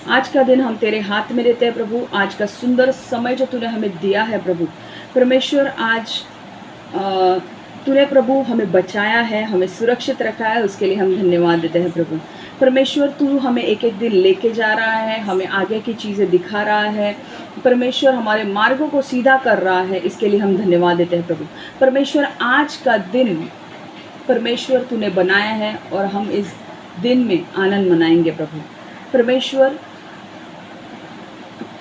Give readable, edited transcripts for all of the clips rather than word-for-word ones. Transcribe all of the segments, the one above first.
आज का दिन हम तेरे हाथ में लेते हैं प्रभु। आज का सुंदर समय जो तूने हमें दिया है प्रभु परमेश्वर, आज तूने प्रभु हमें बचाया है, हमें सुरक्षित रखा है, उसके लिए हम धन्यवाद देते हैं प्रभु परमेश्वर। तू हमें एक एक दिन लेके जा रहा है, हमें आगे की चीज़ें दिखा रहा है परमेश्वर, हमारे मार्गों को सीधा कर रहा है, इसके लिए हम धन्यवाद देते हैं प्रभु परमेश्वर। आज का दिन परमेश्वर तूने बनाया है और हम इस दिन में आनंद मनाएंगे प्रभु परमेश्वर।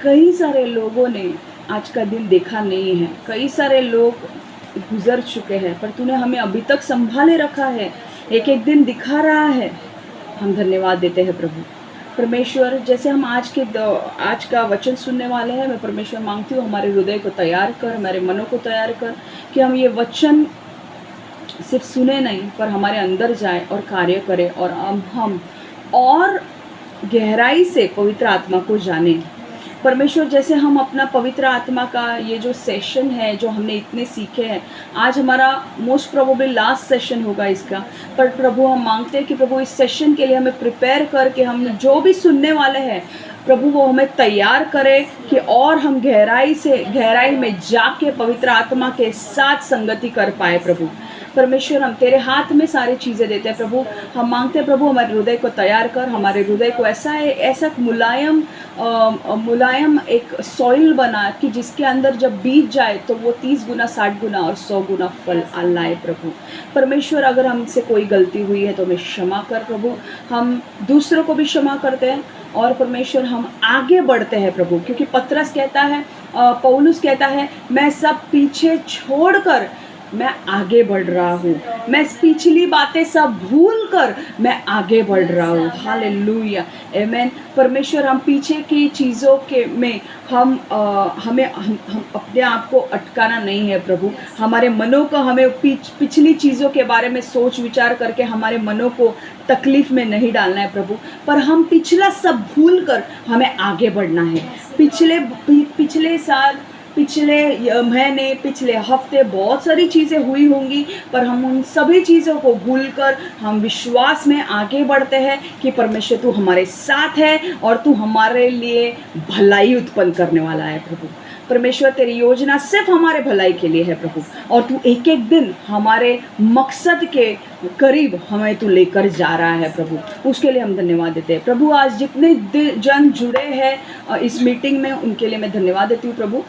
कई सारे लोगों ने आज का दिन देखा नहीं है, कई सारे लोग गुजर चुके हैं, पर तूने हमें अभी तक संभाले रखा है, एक एक दिन दिखा रहा है, हम धन्यवाद देते हैं प्रभु परमेश्वर। जैसे हम आज का वचन सुनने वाले हैं, मैं परमेश्वर मांगती हूँ हमारे हृदय को तैयार कर, हमारे मनों को तैयार कर, कि हम ये वचन सिर्फ सुने नहीं पर हमारे अंदर जाए और कार्य करे, और हम और गहराई से पवित्र आत्मा को जाने परमेश्वर। जैसे हम अपना पवित्र आत्मा का ये जो सेशन है, जो हमने इतने सीखे हैं, आज हमारा मोस्ट प्रोबेबली लास्ट सेशन होगा इसका, पर प्रभु हम मांगते हैं कि प्रभु इस सेशन के लिए हमें प्रिपेयर करके, हम जो भी सुनने वाले हैं प्रभु वो हमें तैयार करे कि और हम गहराई में जाके पवित्र आत्मा के साथ संगति कर पाए प्रभु परमेश्वर। हम तेरे हाथ में सारी चीज़ें देते हैं प्रभु। हम मांगते हैं प्रभु हमारे हृदय को तैयार कर, हमारे हृदय को ऐसा मुलायम एक सॉइल बना कि जिसके अंदर जब बीज जाए तो वो 30 गुना 60 गुना और 100 गुना फल लाए प्रभु परमेश्वर। अगर हमसे कोई गलती हुई है तो हमें क्षमा कर प्रभु, हम दूसरों को भी क्षमा करते हैं और परमेश्वर हम आगे बढ़ते हैं प्रभु, क्योंकि पतरस कहता है, पौलुस कहता है, मैं सब पीछे छोड़कर मैं आगे बढ़ रहा हूँ, मैं पिछली बातें सब भूल कर मैं आगे बढ़ रहा हूँ। हालेलुया, आमेन परमेश्वर। हम पीछे की चीज़ों के में हम अपने आप को अटकाना नहीं है प्रभु, हमारे मनों को हमें पिछली चीज़ों के बारे में सोच विचार करके हमारे मनों को तकलीफ़ में नहीं डालना है प्रभु, पर हम पिछला सब भूल कर हमें आगे बढ़ना है। पिछले साल, पिछले महीने, पिछले हफ्ते बहुत सारी चीज़ें हुई होंगी, पर हम उन सभी चीज़ों को भूलकर हम विश्वास में आगे बढ़ते हैं कि परमेश्वर तू हमारे साथ है और तू हमारे लिए भलाई उत्पन्न करने वाला है प्रभु परमेश्वर। तेरी योजना सिर्फ हमारे भलाई के लिए है प्रभु, और तू एक एक दिन हमारे मकसद के करीब हमें तू लेकर जा रहा है प्रभु, उसके लिए हम धन्यवाद देते हैं प्रभु। आज जितने जन जुड़े हैं इस मीटिंग में, उनके लिए मैं धन्यवाद देती हूँ प्रभु।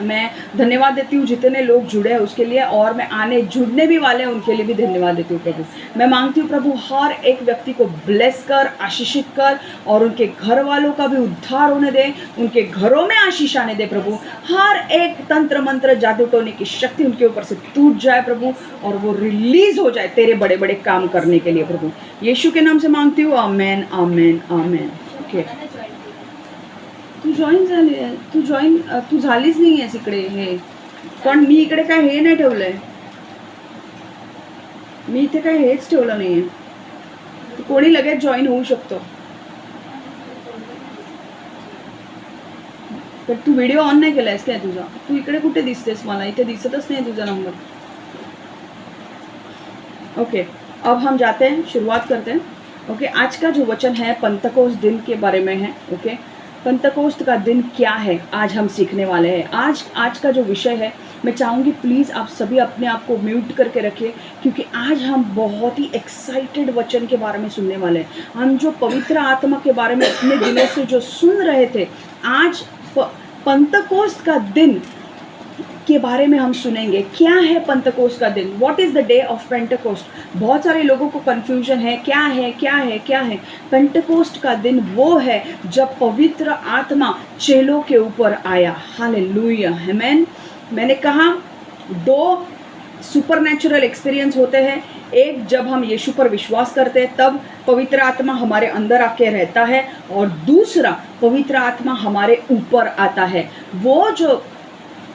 मैं धन्यवाद देती हूँ जितने लोग जुड़े हैं उसके लिए, और मैं जुड़ने भी वाले हैं उनके लिए भी धन्यवाद देती हूँ प्रभु। मैं मांगती हूँ प्रभु हर एक व्यक्ति को ब्लेस कर, आशीषित कर, और उनके घर वालों का भी उद्धार होने दे, उनके घरों में आशीष आने दे प्रभु। हर एक तंत्र मंत्र जादू टोने की शक्ति उनके ऊपर से टूट जाए प्रभु, और वो रिलीज हो जाए तेरे बड़े बड़े काम करने के लिए प्रभु। यीशु के नाम से मांगती हूँ, आमेन आमेन आमेन। ओके, तू झालीच नाही आहेस इकडे, हे पण मी इकडे काय हे नाही ठेवलंय, मी इथे काय हेच ठेवलं नाहीये, तू कोणी लगेच जॉईन होऊ शकतो। तर तू व्हिडिओ ऑन नाही केलायस काय तुझा? तू इकडे कुठे दिसतेस? मला इथे दिसतच नाही तुझा नंबर। ओके, अब हम जाते हैं, शुरुआत करते हैं। ओके, आज का जो वचन है पंतकोस्त दिन के बारे में है। ओके, पंतकोस्त का दिन क्या है आज हम सीखने वाले हैं। आज का जो विषय है, मैं चाहूँगी प्लीज़ आप सभी अपने आप को म्यूट करके रखिए, क्योंकि आज हम बहुत ही एक्साइटेड वचन के बारे में सुनने वाले हैं। हम जो पवित्र आत्मा के बारे में इतने दिनों से जो सुन रहे थे, आज पंतकोस्त का दिन के बारे में हम सुनेंगे। क्या है पंतकोस्त का दिन? What is the day of Pentecost? बहुत सारे लोगों को कन्फ्यूजन है, क्या है क्या है क्या है। पेंटेकोस्ट का दिन वो है जब पवित्र आत्मा चेलों के ऊपर आया। हालेलुया, आमेन। मैंने कहा 2 सुपरनैचुरल एक्सपीरियंस होते हैं। एक, जब हम यीशु पर विश्वास करते हैं तब पवित्र आत्मा हमारे अंदर आके रहता है, और दूसरा पवित्र आत्मा हमारे ऊपर आता है। वो जो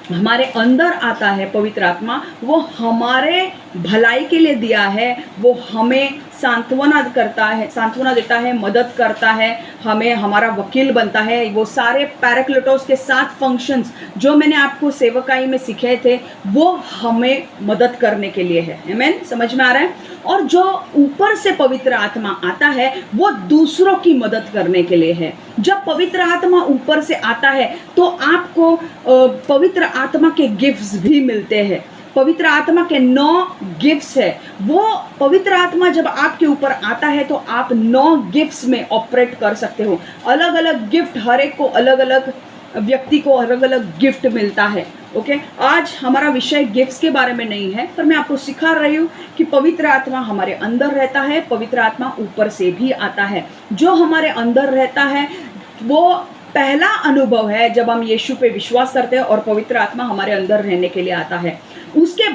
हमारे अंदर आता है पवित्र आत्मा, वो हमारे भलाई के लिए दिया है, वो हमें सांत्वना करता है, सांत्वना देता है, मदद करता है, हमें हमारा वकील बनता है। वो सारे पैराक्लिटोस के 7 फंक्शंस जो मैंने आपको सेवकाई में सिखाए थे, वो हमें मदद करने के लिए है। आमीन, समझ में आ रहा है? और जो ऊपर से पवित्र आत्मा आता है, वो दूसरों की मदद करने के लिए है। जब पवित्र आत्मा ऊपर से आता है तो आपको पवित्र आत्मा के गिफ्ट्स भी मिलते हैं। पवित्र आत्मा के 9 गिफ्ट्स है। वो पवित्र आत्मा जब आपके ऊपर आता है तो आप 9 गिफ्ट्स में ऑपरेट कर सकते हो। अलग अलग गिफ्ट, हर एक को अलग अलग व्यक्ति को अलग अलग गिफ्ट मिलता है। ओके, आज हमारा विषय गिफ्ट्स के बारे में नहीं है, पर मैं आपको सिखा रही हूँ कि पवित्र आत्मा हमारे अंदर रहता है, पवित्र आत्मा ऊपर से भी आता है। जो हमारे अंदर रहता है वो पहला अनुभव है जब हम यीशु पे विश्वास करते हैं और पवित्र आत्मा हमारे अंदर रहने के लिए आता है। उसके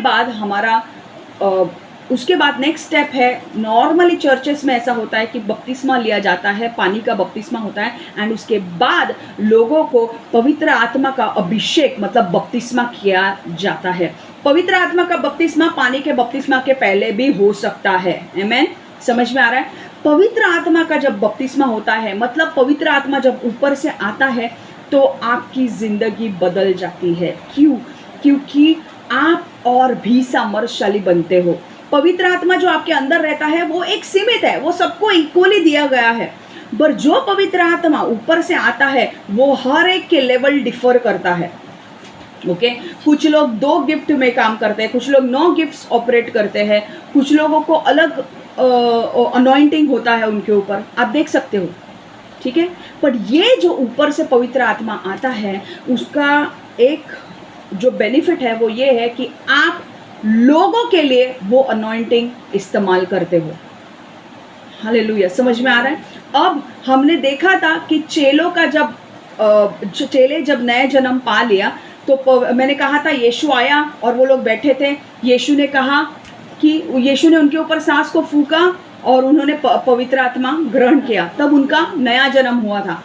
बाद नेक्स्ट स्टेप है, नॉर्मली चर्चेस में ऐसा होता है कि बपतिस्मा लिया जाता है, पानी का बपतिस्मा होता है, एंड उसके बाद लोगों को पवित्र आत्मा का अभिषेक मतलब बपतिस्मा किया जाता है। पवित्र आत्मा का बपतिस्मा पानी के बपतिस्मा के पहले भी हो सकता है। आमीन, समझ में आ रहा है? पवित्र आत्मा का जब बपतिस्मा होता है, मतलब पवित्र आत्मा जब ऊपर से आता है तो आपकी जिंदगी बदल जाती है। क्यों? क्योंकि आप और भी सामर्थ्यशाली बनते हो। पवित्र आत्मा जो आपके अंदर रहता है वो एक सीमित है, वो सबको इक्वली दिया गया है। पर जो पवित्र आत्मा ऊपर से आता है वो हर एक के लेवल डिफर करता है। ओके, कुछ लोग 2 गिफ्ट में काम करते हैं, कुछ लोग 9 गिफ्ट्स ऑपरेट करते हैं, कुछ लोगों को अलग अनॉइंटिंग होता है उनके ऊपर, आप देख सकते हो। ठीक है, पर ये जो ऊपर से पवित्र आत्मा आता है उसका एक जो बेनिफिट है वो ये है कि आप लोगों के लिए वो अनॉइंटिंग इस्तेमाल करते हो। हालेलुया, समझ में आ रहा है? अब हमने देखा था कि चेलों का चेले जब नए जन्म पा लिया तो मैंने कहा था यीशु आया और वो लोग बैठे थे। यीशु ने उनके ऊपर सांस को फूका और उन्होंने पवित्र आत्मा ग्रहण किया, तब उनका नया जन्म हुआ था।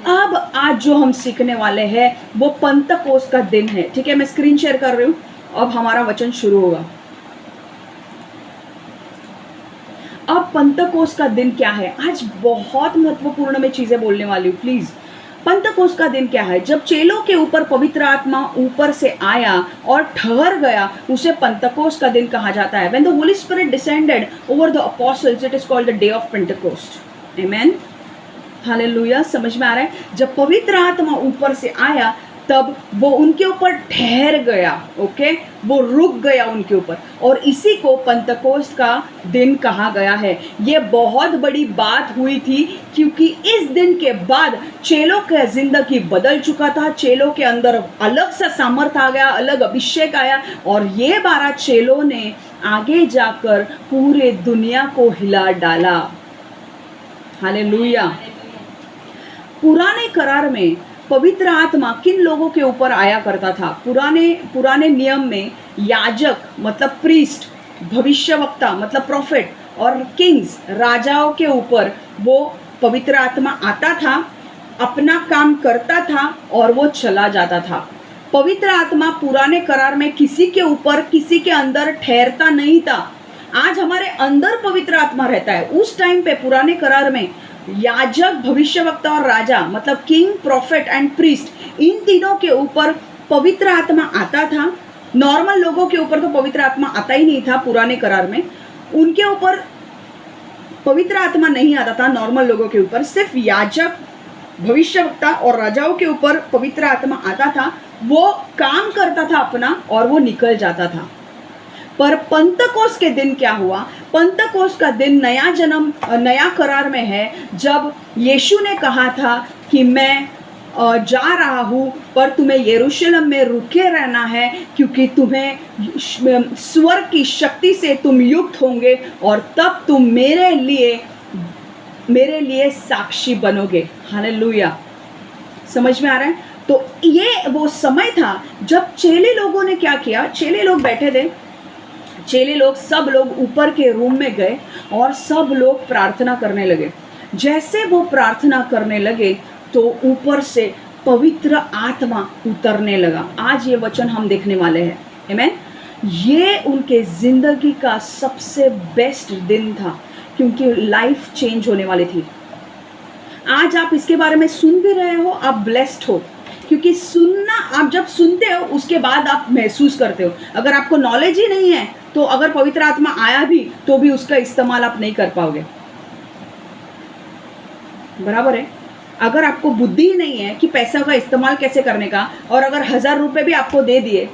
अब आज जो हम सीखने वाले हैं वो पंतकोस्त का दिन है। ठीक है, मैं स्क्रीन शेयर कर रही हूँ। अब हमारा वचन शुरू होगा। अब पंतकोस्त का दिन क्या है? आज बहुत महत्वपूर्ण मैं चीजें बोलने वाली हूँ, प्लीज। पंतकोस्त का दिन क्या है? जब चेलों के ऊपर पवित्र आत्मा ऊपर से आया और ठहर गया, उसे पंतकोस्त का दिन कहा जाता है। When the Holy Spirit descended over the apostles, it is called the day of Pentecost. Amen. Hallelujah, समझ में आ रहा है? जब पवित्र आत्मा ऊपर से आया तब वो उनके ऊपर ठहर गया। ओके, वो रुक गया उनके ऊपर, और इसी को पंतकोस्त का दिन कहा गया है। ये बहुत बड़ी बात हुई थी क्योंकि इस दिन के बाद चेलों की जिंदगी बदल चुका था। चेलों के अंदर अलग सा सामर्थ आ गया, अलग अभिषेक आया, और ये 12 चेलों ने आगे जाकर पूरे दुनिया को हिला डाला। हालेलुया। पुराने करार में पवित्र आत्मा किन लोगों के ऊपर आया करता था? पुराने नियम में याजक मतलब प्रीस्ट, भविष्यवक्ता मतलब प्रॉफिट, और किंग्स राजाओं के ऊपर वो पवित्र आत्मा आता था, अपना काम करता था और वो चला जाता था। पवित्र आत्मा पुराने करार में किसी के ऊपर, किसी के अंदर ठहरता नहीं था। आज हमारे अंदर पवित्र आत्मा रहता है। उस टाइम पे पुराने करार में याजक, भविष्यवक्ता और राजा मतलब किंग, प्रॉफिट एंड प्रीस्ट, इन तीनों के ऊपर पवित्र आत्मा आता था। नॉर्मल लोगों के ऊपर तो पवित्र आत्मा आता ही नहीं था। पुराने करार में उनके ऊपर पवित्र आत्मा नहीं आता था। नॉर्मल लोगों के ऊपर सिर्फ याजक, भविष्यवक्ता और राजाओं के ऊपर पवित्र आत्मा आता था। वो काम करता था अपना और वो निकल जाता था। पर पंतकोस्त के दिन क्या हुआ? पंतकोस्त का दिन नया जन्म, नया करार में है, जब यीशु ने कहा था कि मैं जा रहा हूँ, पर तुम्हें यरूशलेम में रुके रहना है, क्योंकि तुम्हें स्वर्ग की शक्ति से तुम युक्त होंगे और तब तुम मेरे लिए साक्षी बनोगे। हालेलुया, समझ में आ रहा है? तो ये वो समय था जब चेले लोगों ने क्या किया? चेले लोग बैठे थे, चेले लोग सब लोग ऊपर के रूम में गए और सब लोग प्रार्थना करने लगे। जैसे वो प्रार्थना करने लगे तो ऊपर से पवित्र आत्मा उतरने लगा। आज ये वचन हम देखने वाले हैं। आमीन। ये उनके ज़िंदगी का सबसे बेस्ट दिन था, क्योंकि लाइफ चेंज होने वाली थी। आज आप इसके बारे में सुन भी रहे हो, आप ब्लेस्ड हो, क्योंकि सुनना, आप जब सुनते हो उसके बाद आप महसूस करते हो। अगर आपको नॉलेज ही नहीं है तो अगर पवित्र आत्मा आया भी तो भी उसका इस्तेमाल आप नहीं कर पाओगे, बराबर है। अगर आपको बुद्धि ही नहीं है कि पैसा का इस्तेमाल कैसे करने का, और अगर 1000 रुपये भी आपको दे दिए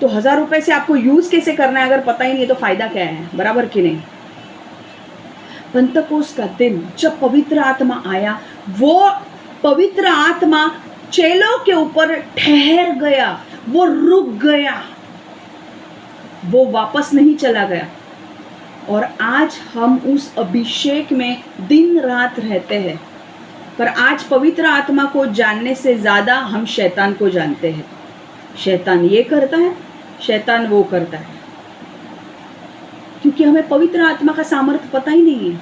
तो 1000 रुपये से आपको यूज़ कैसे करना है अगर पता ही नहीं है तो फ़ायदा क्या है, बराबर कि नहीं। पंतकोस का दिन जब पवित्र आत्मा आया, वो पवित्र आत्मा चेलों के ऊपर ठहर गया, वो रुक गया, वो वापस नहीं चला गया। और आज हम उस अभिषेक में दिन रात रहते हैं, पर आज पवित्र आत्मा को जानने से ज़्यादा हम शैतान को जानते हैं। शैतान ये करता है, शैतान वो करता है, क्योंकि हमें पवित्र आत्मा का सामर्थ्य पता ही नहीं है।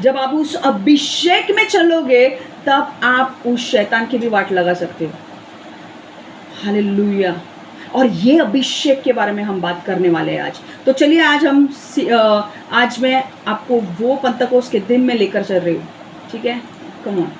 जब आप उस अभिषेक में चलोगे तब आप उस शैतान की भी वाट लगा सकते हो। हालेलुया। और ये अभिषेक के बारे में हम बात करने वाले हैं आज। तो चलिए आज मैं आपको वो पंतकोस के दिन में लेकर चल रही हूँ, ठीक है। Come on.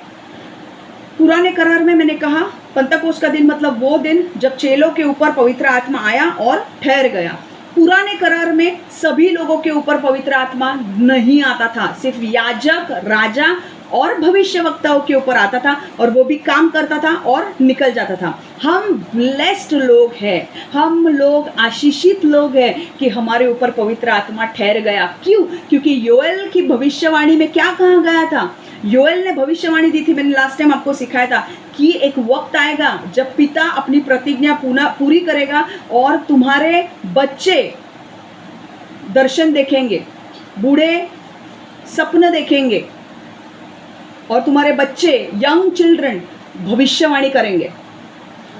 पुराने करार में मैंने कहा पंतकोस का दिन मतलब वो दिन जब चेलों के ऊपर पवित्र आत्मा आया और ठहर गया। पुराने करार में सभी लोगों के ऊपर पवित्र आत्मा नहीं आता था, सिर्फ याजक, राजा और भविष्यवक्ताओं के ऊपर आता था, और वो भी काम करता था और निकल जाता था। हम ब्लेस्ड लोग हैं, हम लोग आशीषित लोग हैं कि हमारे ऊपर पवित्र आत्मा ठहर गया। क्यों? क्योंकि योएल की भविष्यवाणी में क्या कहा गया था? योएल ने भविष्यवाणी दी थी, मैंने लास्ट टाइम आपको सिखाया था कि एक वक्त आएगा जब पिता अपनी प्रतिज्ञा पूरी करेगा और तुम्हारे बच्चे दर्शन देखेंगे, बूढ़े सपने देखेंगे, और तुम्हारे बच्चे यंग चिल्ड्रन भविष्यवाणी करेंगे।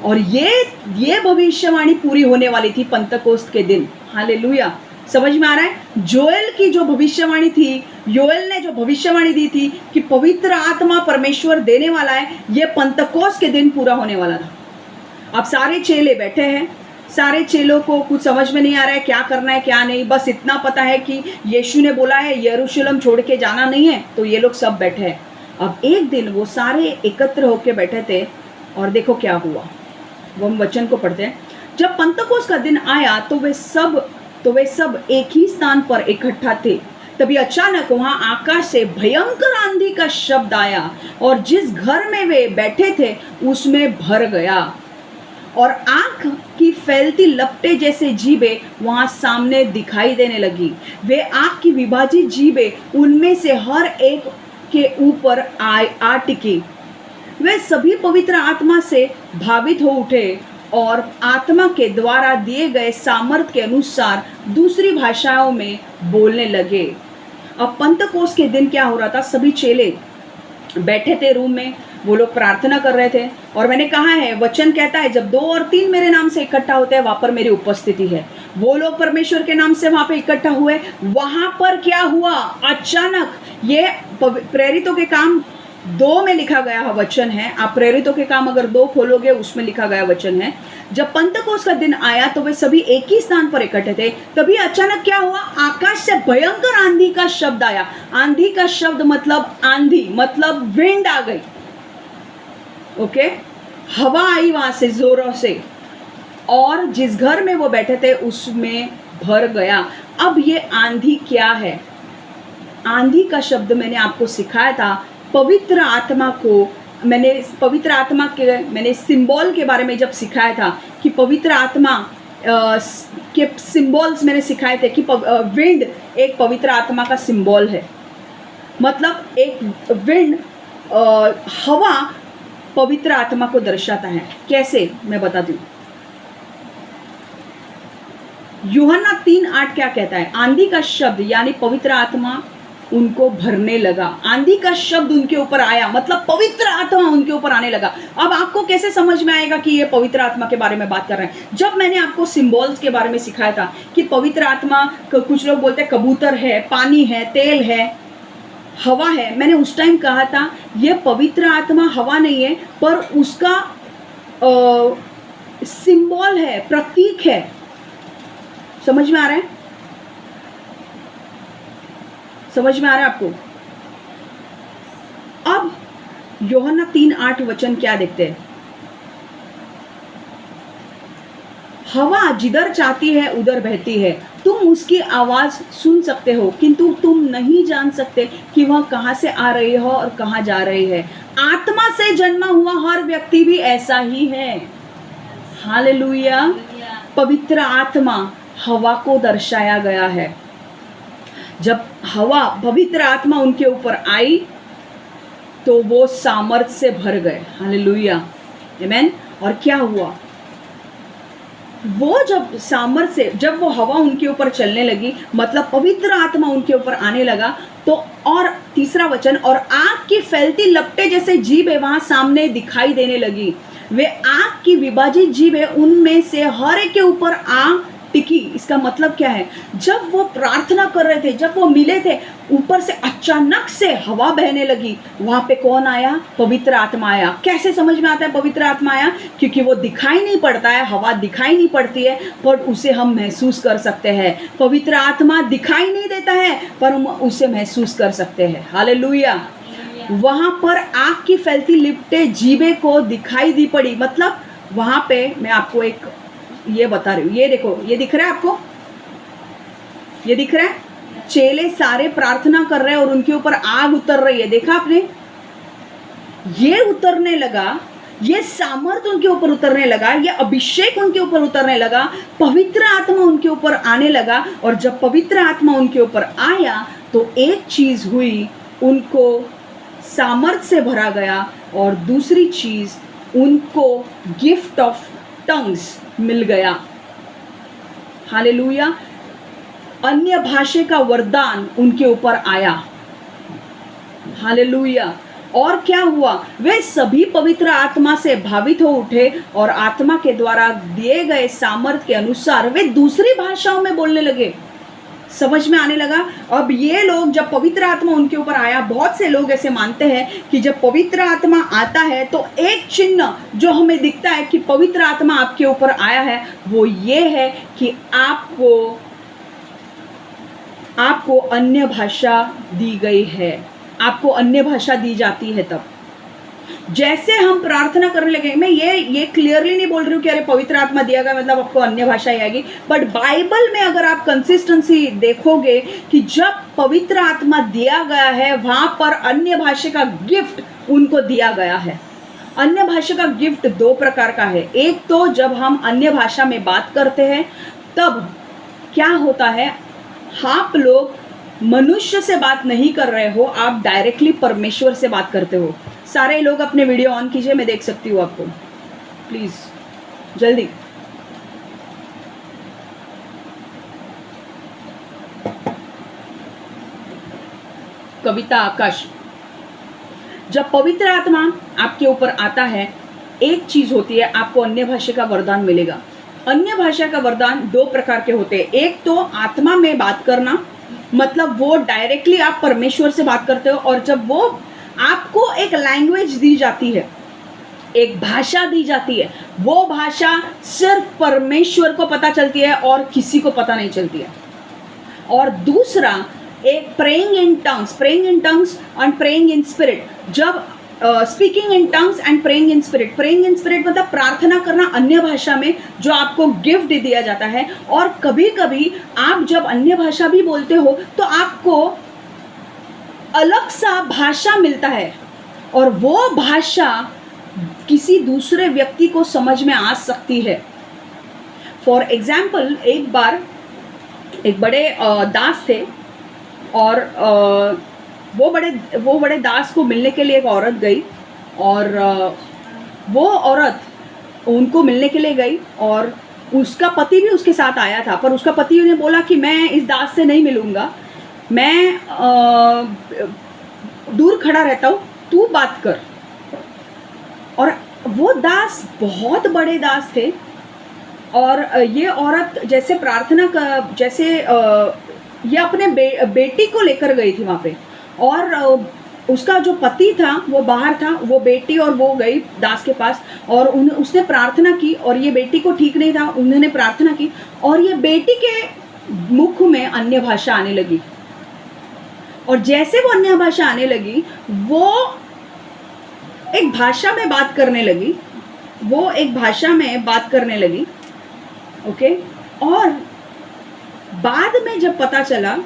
और ये भविष्यवाणी पूरी होने वाली थी पंतकोस्त के दिन। हालेलुया। समझ में आ रहा है? जोएल की जो भविष्यवाणी थी, योएल ने जो भविष्यवाणी दी थी कि पवित्र आत्मा परमेश्वर देने वाला है, ये पंतकोस्त के दिन पूरा होने वाला था। अब सारे चेले बैठे हैं, सारे चेलों को कुछ समझ में नहीं आ रहा है क्या करना है क्या नहीं, बस इतना पता है कि यीशु ने बोला है यरूशलेम छोड़ के जाना नहीं है, तो ये लोग सब बैठे हैं। अब एक दिन वो सारे एकत्र होकर बैठे थे, और देखो क्या हुआ, वो हम वचन को पढ़ते हैं। जब पंतकोस का दिन आया तो वे सब एक ही स्थान पर इकट्ठा थे। तभी अचानक वहां आकाश से भयंकर आंधी का शब्द आया, और जिस घर में वे बैठे थे उसमें भर गया, और आँख की फैलती लपटे जैसे जीभें वहां सामने दिखाई देने लगी। वे आँख की विभाजित जीभें उनमें से हर एक के ऊपर आ टिकी। वे सभी पवित्र आत्मा से भावित हो उठे और आत्मा के द्वारा दिए गए सामर्थ्य के अनुसार दूसरी भाषाओं में बोलने लगे। अब पंतकोस के दिन क्या हो रहा था? सभी चेले बैठे थे रूम में, वो लोग प्रार्थना कर रहे थे, और मैंने कहा है वचन कहता है जब 2 और 3 मेरे नाम से इकट्ठा होते हैं वहां पर मेरी उपस्थिति है। वो लोग परमेश्वर के नाम से वहां पे इकट्ठा हुए। वहां पर क्या हुआ? अचानक ये प्रेरितों के काम 2 में लिखा गया वचन है। आप प्रेरितों के काम अगर 2 खोलोगे उसमें लिखा गया वचन है, जब पंतकोस का दिन आया तो वे सभी एक ही स्थान पर इकट्ठे थे। तभी अचानक क्या हुआ? आकाश से भयंकर आंधी का शब्द आया। आंधी का शब्द मतलब आंधी, मतलब विंड आ गई। ओके, हवा आई वहां से जोरों से, और जिस घर में वो बैठे थे उसमें भर गया। अब ये आंधी क्या है? आंधी का शब्द मैंने आपको सिखाया था। पवित्र आत्मा को मैंने सिंबल के बारे में जब सिखाया था कि पवित्र आत्मा के सिंबल्स मैंने सिखाए थे कि विंड एक पवित्र आत्मा का सिंबल है। मतलब एक विंड, हवा पवित्र आत्मा को दर्शाता है। कैसे? मैं बताती हूँ। यूहन्ना 3:8 क्या कहता है? आंधी का शब्द यानी पवित्र आत्मा उनको भरने लगा। आंधी का शब्द उनके ऊपर आया, मतलब पवित्र आत्मा उनके ऊपर आने लगा। अब आपको कैसे समझ में आएगा कि ये पवित्र आत्मा के बारे में बात कर रहे हैं? जब मैंने आपको सिंबल्स के बारे में सिखाया था कि पवित्र आत्मा, कुछ लोग बोलते हैं कबूतर है, पानी है, तेल है, हवा है, मैंने उस टाइम कहा था ये पवित्र आत्मा हवा नहीं है, पर उसका सिंबल है, प्रतीक है। समझ में आ रहा है? समझ में आ रहा है आपको? अब यूहन्ना 3:8 वचन क्या देखते हैं? हवा जिधर चाहती है उधर बहती है, तुम उसकी आवाज सुन सकते हो किंतु तुम नहीं जान सकते कि वह कहाँ से आ रही हो और कहाँ जा रही है। आत्मा से जन्मा हुआ हर व्यक्ति भी ऐसा ही है। हालेलुया। पवित्र आत्मा हवा को दर्शाया गया है। जब हवा पवित्र आत्मा उनके ऊपर आई तो वो सामर्थ से भर गए। हालेलुया, आमेन। और क्या हुआ? वो जब सामर्थ से, जब वो हवा उनके ऊपर चलने लगी, मतलब पवित्र आत्मा उनके ऊपर आने लगा, तो और तीसरा वचन, और आग की फैलती लपटें जैसे जीभें वहां सामने दिखाई देने लगी। वे आग की विभाजित जीभें उनमें से हर एक के ऊपर आ टिकी। इसका मतलब क्या है? जब वो प्रार्थना कर रहे थे, जब वो मिले थे, ऊपर से अचानक से हवा बहने लगी। वहां पे कौन आया? पवित्र आत्मा आया। कैसे समझ में आता है पवित्र आत्मा आया? क्योंकि वो दिखाई नहीं पड़ता है, हवा दिखाई नहीं पड़ती है, पर उसे हम महसूस कर सकते हैं। पवित्र आत्मा दिखाई नहीं देता है पर हम उसे महसूस कर सकते हैं। हालेलुया। वहां पर आग की फैलती लिपटें जीभें को दिखाई दी पड़ी। मतलब वहां पे मैं आपको एक ये बता रही हूँ, ये देखो, ये दिख रहा है आपको? ये दिख रहा है? चेले सारे प्रार्थना कर रहे हैं और उनके ऊपर आग उतर रही है। देखा आपने? ये उतरने लगा, ये सामर्थ उनके ऊपर उतरने लगा, ये अभिषेक उनके ऊपर उतरने लगा, पवित्र आत्मा उनके ऊपर आने लगा। और जब पवित्र आत्मा उनके ऊपर आया तो एक चीज हुई, उनको सामर्थ से भरा गया, और दूसरी चीज उनको गिफ्ट ऑफ टंग्स मिल गया। हालेलुया। अन्य भाषा का वरदान उनके ऊपर आया। हालेलुया। और क्या हुआ? वे सभी पवित्र आत्मा से भावित हो उठे और आत्मा के द्वारा दिए गए सामर्थ के अनुसार वे दूसरी भाषाओं में बोलने लगे। समझ में आने लगा। अब ये लोग, जब पवित्र आत्मा उनके ऊपर आया, बहुत से लोग ऐसे मानते हैं कि जब पवित्र आत्मा आता है तो एक चिन्ह जो हमें दिखता है कि पवित्र आत्मा आपके ऊपर आया है, वो ये है कि आपको अन्य भाषा दी गई है, आपको अन्य भाषा दी जाती है। तब जैसे हम प्रार्थना करने लगे, मैं ये क्लियरली नहीं बोल रही हूँ कि अरे पवित्र आत्मा दिया गया मतलब आपको अन्य भाषा आएगी, बट बाइबल में अगर आप कंसिस्टेंसी देखोगे कि जब पवित्र आत्मा दिया गया है वहां पर अन्य भाषा का गिफ्ट उनको दिया गया है। अन्य भाषा का गिफ्ट दो प्रकार का है। एक तो जब हम अन्य भाषा में बात करते हैं तब क्या होता है, आप लोग मनुष्य से बात नहीं कर रहे हो, आप डायरेक्टली परमेश्वर से बात करते हो। सारे लोग अपने वीडियो ऑन कीजिए, मैं देख सकती हूँ आपको, प्लीज जल्दी। कविता, आकाश, जब पवित्र आत्मा आपके ऊपर आता है, एक चीज होती है, आपको अन्य भाषा का वरदान मिलेगा। अन्य भाषा का वरदान दो प्रकार के होते हैं। एक तो आत्मा में बात करना, मतलब वो डायरेक्टली आप परमेश्वर से बात करते हो, और जब वो आपको एक लैंग्वेज दी जाती है, एक भाषा दी जाती है, वो भाषा सिर्फ परमेश्वर को पता चलती है और किसी को पता नहीं चलती है। और दूसरा एक praying in tongues and praying in spirit. जब speaking in tongues and praying in spirit, praying in spirit मतलब प्रार्थना करना अन्य भाषा में, जो आपको गिफ्ट दिया जाता है। और कभी कभी आप जब अन्य भाषा भी बोलते हो तो आपको अलग सा भाषा मिलता है, और वो भाषा किसी दूसरे व्यक्ति को समझ में आ सकती है। फॉर एग्जाम्पल, एक बार एक बड़े दास थे, और वो बड़े दास को मिलने के लिए एक औरत गई, और वो औरत उनको मिलने के लिए गई, और उसका पति भी उसके साथ आया था। पर उसका पति ने बोला कि मैं इस दास से नहीं मिलूंगा, मैं दूर खड़ा रहता हूँ, तू बात कर। और वो दास बहुत बड़े दास थे, और ये औरत जैसे प्रार्थना का, जैसे ये अपने बेटी को लेकर गई थी वहाँ पे, और उसका जो पति था वो बाहर था, वो बेटी और वो गई दास के पास, और उसने प्रार्थना की, और ये बेटी को ठीक नहीं था, उन्होंने प्रार्थना की, और ये बेटी के मुख में अन्य भाषा आने लगी, और जैसे वो अन्य भाषा आने लगी, वो एक भाषा में बात करने लगी, वो एक भाषा में बात करने लगी, ओके। और बाद में जब पता चला,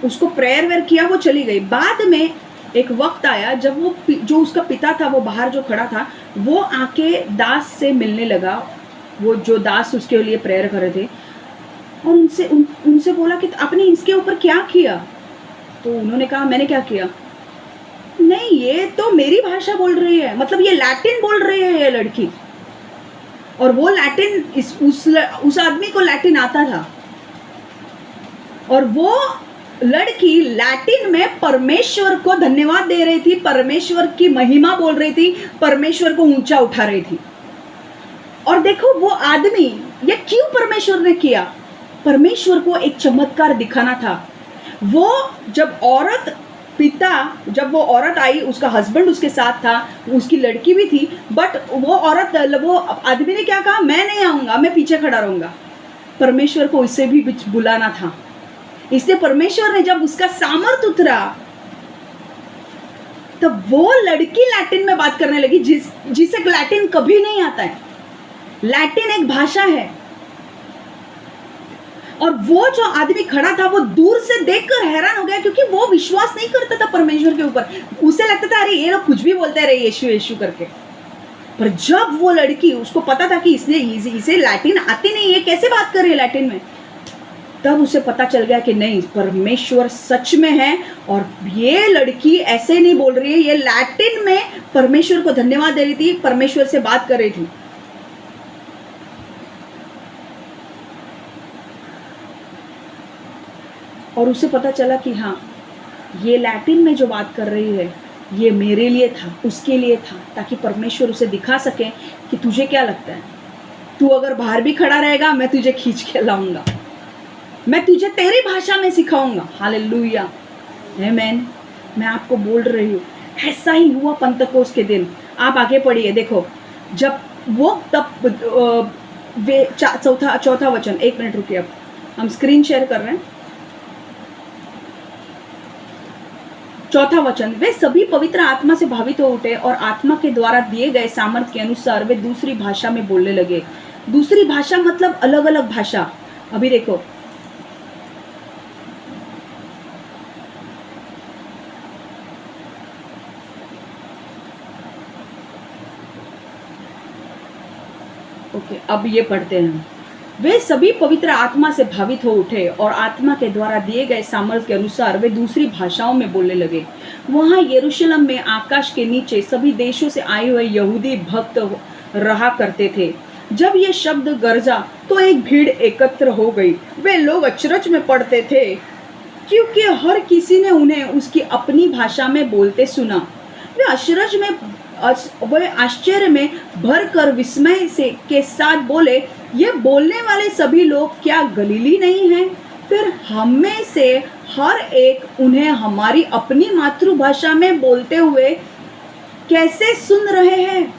उसको प्रेयर वेयर किया, वो चली गई। बाद में एक वक्त आया जब वो जो उसका पिता था, वो बाहर जो खड़ा था, वो आके दास से मिलने लगा, वो जो दास उसके लिए प्रेयर कर रहे थे, और उनसे बोला कि आपने इसके ऊपर क्या किया? तो उन्होंने कहा, मैंने क्या किया? नहीं, ये तो मेरी भाषा बोल रही है, मतलब ये लैटिन बोल रही है ये लड़की। और वो लैटिन, उस आदमी को लैटिन आता था, और वो लड़की लैटिन में परमेश्वर को धन्यवाद दे रही थी, परमेश्वर की महिमा बोल रही थी, परमेश्वर को ऊंचा उठा रही थी। और देखो वो आदमी, ये क्यों परमेश्वर ने किया? परमेश्वर को एक चमत्कार दिखाना था। वो जब वो औरत आई, उसका हस्बैंड उसके साथ था, उसकी लड़की भी थी, बट वो आदमी ने क्या कहा? मैं नहीं आऊंगा, मैं पीछे खड़ा रहूंगा। परमेश्वर को इससे भी बुलाना था, इसलिए परमेश्वर ने जब उसका सामर्थ उतरा, तब वो लड़की लैटिन में बात करने लगी, जिसे लैटिन कभी नहीं आता है। लैटिन एक भाषा है। और वो जो आदमी खड़ा था, वो दूर से देखकर हैरान हो गया, क्योंकि वो विश्वास नहीं करता था परमेश्वर के ऊपर। उसे लगता था, अरे ये लोग कुछ भी बोलते रहे, यीशु यीशु करके। पर जब वो लड़की, उसको पता था कि इसे लैटिन आती नहीं, ये कैसे बात कर रही है लैटिन में, तब उसे पता चल गया कि नहीं, परमेश्वर सच में है, और ये लड़की ऐसे नहीं बोल रही है, ये लैटिन में परमेश्वर को धन्यवाद दे रही थी, परमेश्वर से बात कर रही थी। और उसे पता चला कि हाँ, ये लैटिन में जो बात कर रही है, ये मेरे लिए था, उसके लिए था, ताकि परमेश्वर उसे दिखा सके कि तुझे क्या लगता है, तू अगर बाहर भी खड़ा रहेगा, मैं तुझे खींच के लाऊंगा, मैं तुझे तेरी भाषा में सिखाऊंगा। हालेलुया, आमीन। मैं आपको बोल रही हूँ, ऐसा ही हुआ पंतकोस के दिन। आप आगे पढ़िए, देखो, जब वो तब चौथा वचन, 1 मिनट रुकिए, अब हम स्क्रीन शेयर कर रहे हैं। चौथा वचन, वे सभी पवित्र आत्मा से भावित हो उठे और आत्मा के द्वारा दिए गए सामर्थ्य के अनुसार वे दूसरी भाषा में बोलने लगे। दूसरी भाषा मतलब अलग अलग भाषा। अभी देखो, ओके, अब ये पढ़ते हैं। वे सभी पवित्र आत्मा से भावित हो उठे और आत्मा के द्वारा दिए गए सामर्थ्य के अनुसार वे दूसरी भाषाओं में बोलने लगे। वहां यरूशलेम में आकाश के नीचे सभी देशों से आए हुए यहूदी भक्त रहा करते थे। जब ये शब्द गरजा तो एक भीड़ एकत्र हो गई। वे लोग अचरज में पड़ते थे, क्योंकि हर किसी ने उन्हें उसकी अपनी भाषा में बोलते सुना। वे आश्चर्य में भरकर विस्मय से के साथ बोले, ये बोलने वाले सभी लोग क्या गलीली नहीं हैं? फिर हम में से हर एक उन्हें हमारी अपनी मातृभाषा में बोलते हुए कैसे सुन रहे हैं?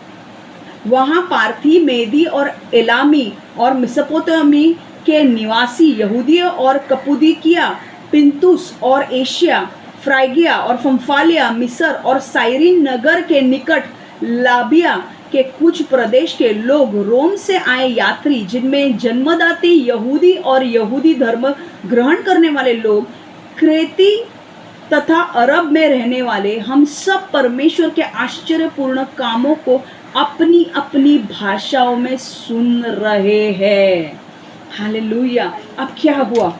वहाँ पार्थी, मेदी और एलामी और मेसोपोटामी के निवासी यहूदियों और कप्पदोकिया, पिंतुस और एशिया, फ्राइगिया और पंफालिया, मिस्र और साइरिन नगर के निकट लाबिया के कुछ प्रदेश के लोग, रोम से आए यात्री, जिनमें जन्मदाती यहूदी और यहूदी धर्म ग्रहण करने वाले लोग, क्रेती तथा अरब में रहने वाले, हम सब परमेश्वर के आश्चर्यपूर्ण कामों को अपनी अपनी भाषाओं में सुन रहे हैं। हालेलुया। अब क्या हुआ?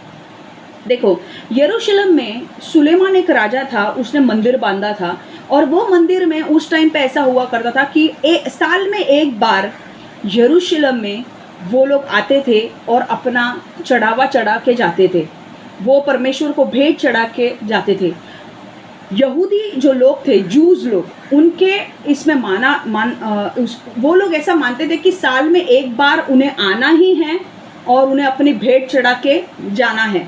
देखो, यरूशलेम में सुलेमान एक राजा था, उसने मंदिर बांधा था, और वो मंदिर में उस टाइम पे ऐसा हुआ करता था कि साल में एक बार यरूशलेम में वो लोग आते थे और अपना चढ़ावा चढ़ा के जाते थे, वो परमेश्वर को भेंट चढ़ा के जाते थे। यहूदी जो लोग थे, जूज लोग, उनके इसमें वो लोग ऐसा मानते थे कि साल में एक बार उन्हें आना ही है और उन्हें अपनी भेंट चढ़ा के जाना है।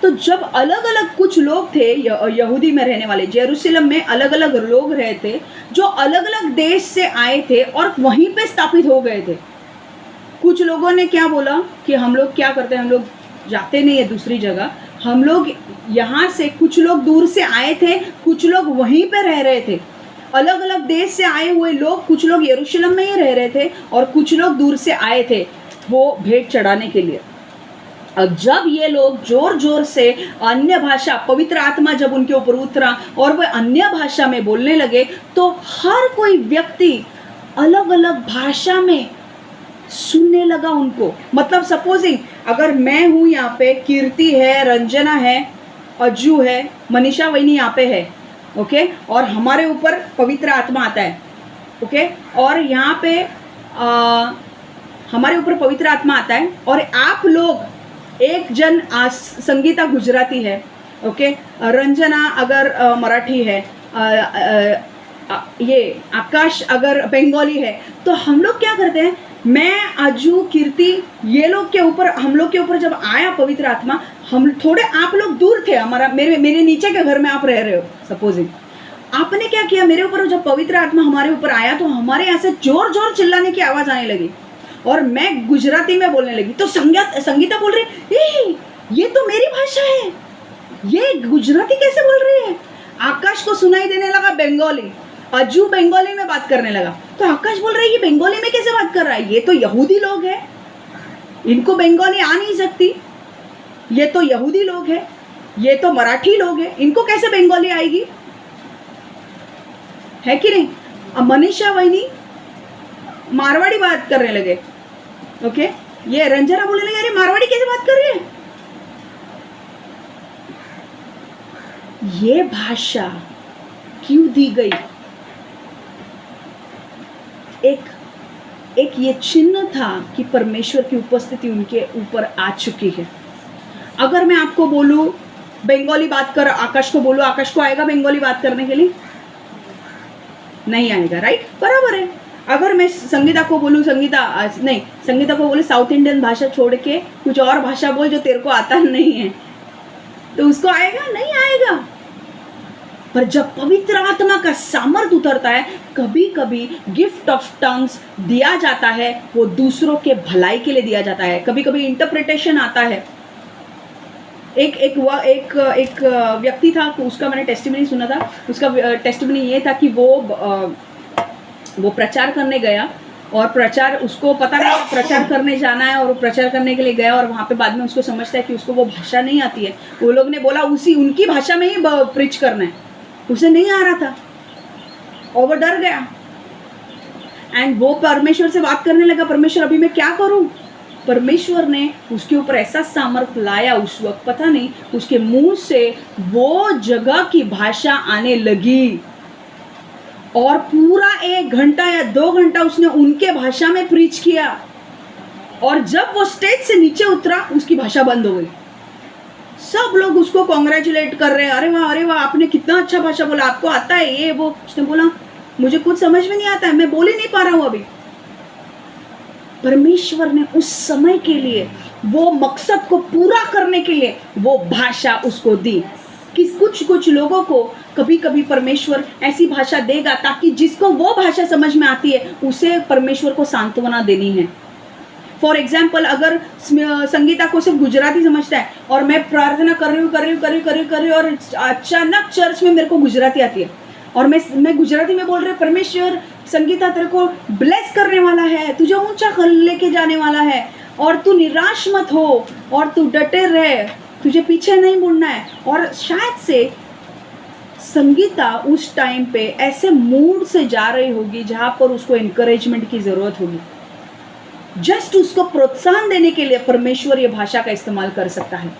तो जब अलग अलग कुछ लोग थे यहूदी में रहने वाले, यरूशलेम में अलग अलग लोग रहे थे, जो अलग अलग देश से आए थे और वहीं पे स्थापित हो गए थे। कुछ लोगों ने क्या बोला कि हम लोग क्या करते हैं, हम लोग जाते नहीं है दूसरी जगह, हम लोग यहाँ से, कुछ लोग दूर से आए थे, कुछ लोग वहीं पे रह रहे थे, अलग अलग देश से आए हुए लोग, कुछ लोग यरूशलेम में ही रह रहे थे और कुछ लोग दूर से आए थे वो भेंट चढ़ाने के लिए। अब जब ये लोग जोर जोर से अन्य भाषा, पवित्र आत्मा जब उनके ऊपर उतरा और वो अन्य भाषा में बोलने लगे, तो हर कोई व्यक्ति अलग अलग भाषा में सुनने लगा उनको। मतलब सपोजिंग अगर मैं हूँ यहाँ पे, कीर्ति है, रंजना है, अज्जू है, मनीषा वहीनी यहाँ पे है, ओके, और हमारे ऊपर पवित्र आत्मा आता है, ओके, और यहाँ पे हमारे ऊपर पवित्र आत्मा आता है और आप लोग, एक जन संगीता गुजराती है, ओके, रंजना अगर मराठी है, ये आकाश अगर बंगाली है, तो हम लोग क्या करते हैं, मैं, अज्जू, कीर्ति, ये लोग के ऊपर, हम लोग के ऊपर जब आया पवित्र आत्मा, हम थोड़े, आप लोग दूर थे, हमारा मेरे नीचे के घर में आप रह रहे हो सपोजिंग, आपने क्या किया, मेरे ऊपर जब पवित्र आत्मा हमारे ऊपर आया तो हमारे यहाँ से जोर जोर चिल्लाने की आवाज़ आने लगी और मैं गुजराती में बोलने लगी। तो संगीता बोल रही, ये तो मेरी भाषा है, ये गुजराती कैसे बोल रही है। आकाश को सुनाई देने लगा बंगाली, अज्जू बंगाली में बात करने लगा, तो आकाश बोल रहा है ये बंगाली में कैसे बात कर रहा है, ये तो यहूदी लोग हैं, इनको बंगाली आ नहीं सकती, ये तो यहूदी लोग हैं, ये तो मराठी लोग हैं, इनको कैसे बंगाली आएगी, है कि नहीं। अब मनीषा वहीनी मारवाड़ी बात करने लगे, ओके, ये रंजना बोलने लगे, अरे मारवाड़ी कैसे बात कर रही है। ये भाषा क्यों दी गई, एक ये चिन्ह था कि परमेश्वर की उपस्थिति उनके ऊपर आ चुकी है। अगर मैं आपको बोलूं बंगाली बात कर, आकाश को बोलूं, आकाश को आएगा बंगाली बात करने के लिए, नहीं आएगा, राइट, बराबर है। अगर मैं संगीता को बोलूं, संगीता को बोलूं साउथ इंडियन भाषा छोड़ के कुछ और भाषा बोल जो तेरे को आता नहीं है, तो उसको आएगा, नहीं आएगा। पर जब पवित्र आत्मा का सामर्थ उतरता है, कभी कभी गिफ्ट ऑफ टंग्स दिया जाता है, वो दूसरों के भलाई के लिए दिया जाता है, कभी कभी इंटरप्रिटेशन आता है। एक व्यक्ति था, उसका मैंने टेस्टिमनी सुना था, उसका टेस्टिमनी ये था कि वो प्रचार करने गया और उसको पता नहीं प्रचार करने जाना है, और वो प्रचार करने के लिए गया और वहाँ पे बाद में उसको समझता है कि उसको वो भाषा नहीं आती है। वो लोग ने बोला उनकी भाषा में ही प्रीच करना है, उसे नहीं आ रहा था और वो डर गया एंड वो परमेश्वर से बात करने लगा, परमेश्वर अभी मैं क्या करूं। परमेश्वर ने उसके ऊपर ऐसा सामर्थ लाया उस वक्त, पता नहीं उसके मुंह से वो जगह की भाषा आने लगी और पूरा 1 घंटा या 2 घंटा उसने उनके भाषा में प्रीच किया और जब वो स्टेज से नीचे उतरा उसकी भाषा बंद हो गई। सब लोग उसको कॉन्ग्रेचुलेट कर रहे हैं, अरे वाह आपने कितना अच्छा भाषा बोला, आपको आता है ये वो। उसने बोला मुझे कुछ समझ में नहीं आता है, मैं बोल ही नहीं पा रहा हूँ अभी। परमेश्वर ने उस समय के लिए, वो मकसद को पूरा करने के लिए वो भाषा उसको दी कि कुछ लोगों को कभी कभी परमेश्वर ऐसी भाषा देगा ताकि जिसको वो भाषा समझ में आती है उसे परमेश्वर को सांत्वना देनी है। फॉर एग्जाम्पल, अगर संगीता को सिर्फ गुजराती समझता है और मैं प्रार्थना कर रही हूँ और अचानक चर्च में मेरे को गुजराती आती है और मैं गुजराती में बोल रही हूँ, परमेश्वर संगीता तेरे को ब्लेस करने वाला है, तुझे ऊंचा लेके जाने वाला है और तू निराश मत हो और तू डटे रहे, तुझे पीछे नहीं मुड़ना है। और शायद से संगीता उस टाइम पे ऐसे मूड से जा रही होगी जहाँ पर उसको एनकरेजमेंट की ज़रूरत होगी, जस्ट उसको प्रोत्साहन देने के लिए परमेश्वर ये भाषा का इस्तेमाल कर सकता है।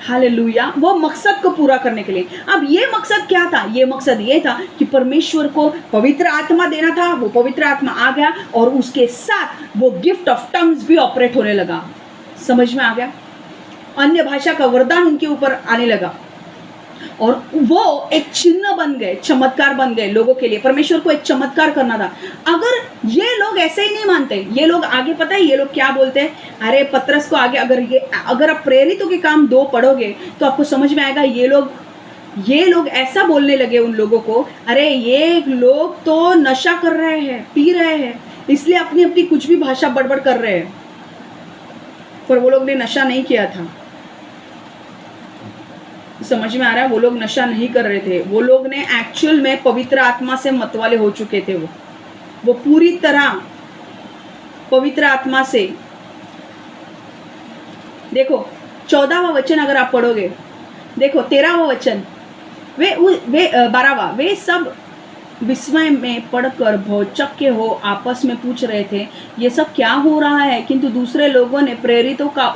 हालेलुया, वो मकसद को पूरा करने के लिए। अब ये मकसद क्या था? ये मकसद ये था कि परमेश्वर को पवित्र आत्मा देना था, वो पवित्र आत्मा आ गया और उसके साथ वो गिफ्ट ऑफ टंग्स भी ऑपरेट होने लगा। समझ में आ गया? अन्य भाषा का वरदान उनके ऊपर आने लगा और वो एक चिन्ह बन गए, चमत्कार बन गए लोगों के लिए। परमेश्वर को एक चमत्कार करना था। अगर ये लोग ऐसे ही नहीं मानते, ये लोग आगे, पता है ये लोग क्या बोलते हैं? अरे पतरस को आगे, अगर आप प्रेरितों के काम 2 पढ़ोगे तो आपको समझ में आएगा। ये लोग ऐसा बोलने लगे उन लोगों को, अरे ये लोग तो नशा कर रहे हैं, पी रहे हैं, इसलिए अपनी अपनी कुछ भी भाषा बड़बड़ कर रहे हैं। पर वो लोग ने नशा नहीं किया था। समझ में आ रहा है? वो लोग नशा नहीं कर रहे थे, वो लोग ने एक्चुअल में पवित्र आत्मा से मतवाले हो चुके थे। वो पूरी तरह पवित्र आत्मा से। देखो 14वां वचन अगर आप पढ़ोगे, देखो 13वां वचन, वे 12वां, वे सब विस्मय में पढ़कर भौचक्के हो आपस में पूछ रहे थे, ये सब क्या हो रहा है? किंतु दूसरे लोगों ने प्रेरितों का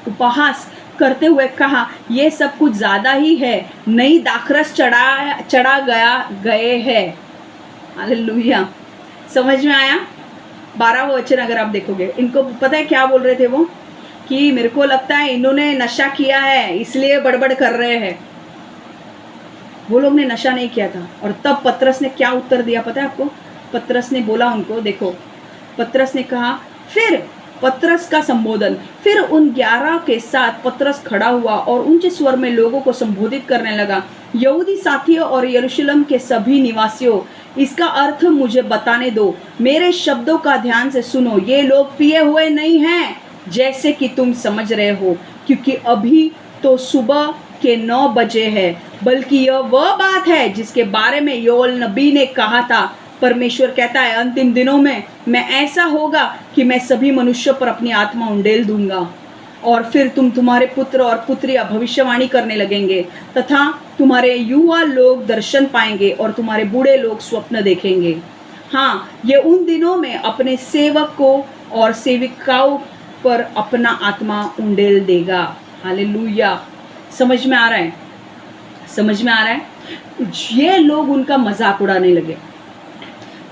उपहास करते हुए कहा, ये सब कुछ ज़्यादा ही है, नई दाखरस चढ़ा गए है। हालेलुया। समझ में आया? 12वां वचन अगर आप देखोगे, इनको पता है क्या बोल रहे थे वो, कि मेरे को लगता है इन्होंने नशा किया है इसलिए बड़बड़ कर रहे हैं। वो लोग ने नशा नहीं किया था। और तब पतरस ने क्या उत्तर दिया पता है आपको? पतरस ने बोला उनको, देखो पतरस ने कहा, फिर पतरस का संबोधन, फिर उन 11 के साथ पतरस खड़ा हुआ और ऊंचे स्वर में लोगों को संबोधित करने लगा, यहूदी साथियों और यरूशलेम के सभी निवासियों, इसका अर्थ मुझे बताने दो, मेरे शब्दों का ध्यान से सुनो। ये लोग पिए हुए नहीं हैं जैसे कि तुम समझ रहे हो, क्योंकि अभी तो सुबह के 9 बजे है, बल्कि यह वह बात है जिसके बारे में योएल नबी ने कहा था। परमेश्वर कहता है, अंतिम दिनों में मैं ऐसा होगा कि मैं सभी मनुष्यों पर अपनी आत्मा उंडेल दूंगा, और फिर तुम्हारे पुत्र और पुत्रियां भविष्यवाणी करने लगेंगे, तथा तुम्हारे युवा लोग दर्शन पाएंगे और तुम्हारे बूढ़े लोग स्वप्न देखेंगे। हाँ, ये उन दिनों में अपने सेवकों और सेविकाओं पर अपना आत्मा उंडेल देगा। हालेलुया। समझ में आ रहा है? समझ में आ रहा है? ये लोग उनका मजाक उड़ाने लगे।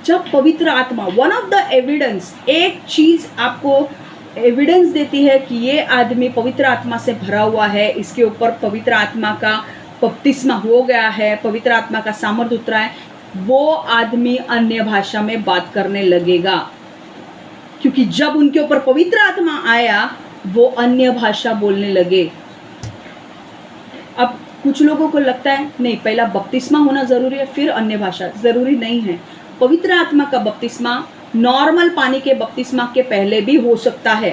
जब पवित्र आत्मा, वन ऑफ द एविडेंस, एक चीज आपको एविडेंस देती है कि ये आदमी पवित्र आत्मा से भरा हुआ है, इसके ऊपर पवित्र आत्मा का बपतिस्मा हो गया है, पवित्र आत्मा का सामर्थ उतरा है, वो आदमी अन्य भाषा में बात करने लगेगा। क्योंकि जब उनके ऊपर पवित्र आत्मा आया, वो अन्य भाषा बोलने लगे। अब कुछ लोगों को लगता है नहीं, पहला बपतिस्मा होना जरूरी है फिर अन्य भाषा। जरूरी नहीं है। पवित्र आत्मा का बपतिस्मा नॉर्मल पानी के बपतिस्मा के पहले भी हो सकता है।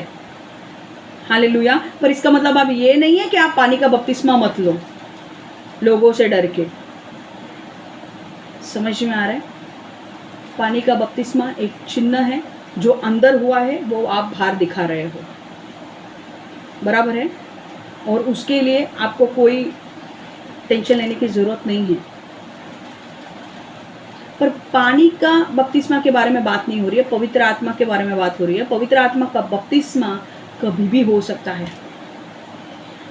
हालेलुया। पर इसका मतलब अब ये नहीं है कि आप पानी का बपतिस्मा मत लो लोगों से डर के। समझ में आ रहा है? पानी का बपतिस्मा एक चिन्ह है, जो अंदर हुआ है वो आप बाहर दिखा रहे हो, बराबर है? और उसके लिए आपको कोई टेंशन लेने की ज़रूरत नहीं है। पर पानी का बपतिस्मा के बारे में बात नहीं हो रही है, पवित्र आत्मा के बारे में बात हो रही है। पवित्र आत्मा का बपतिस्मा कभी भी हो सकता है।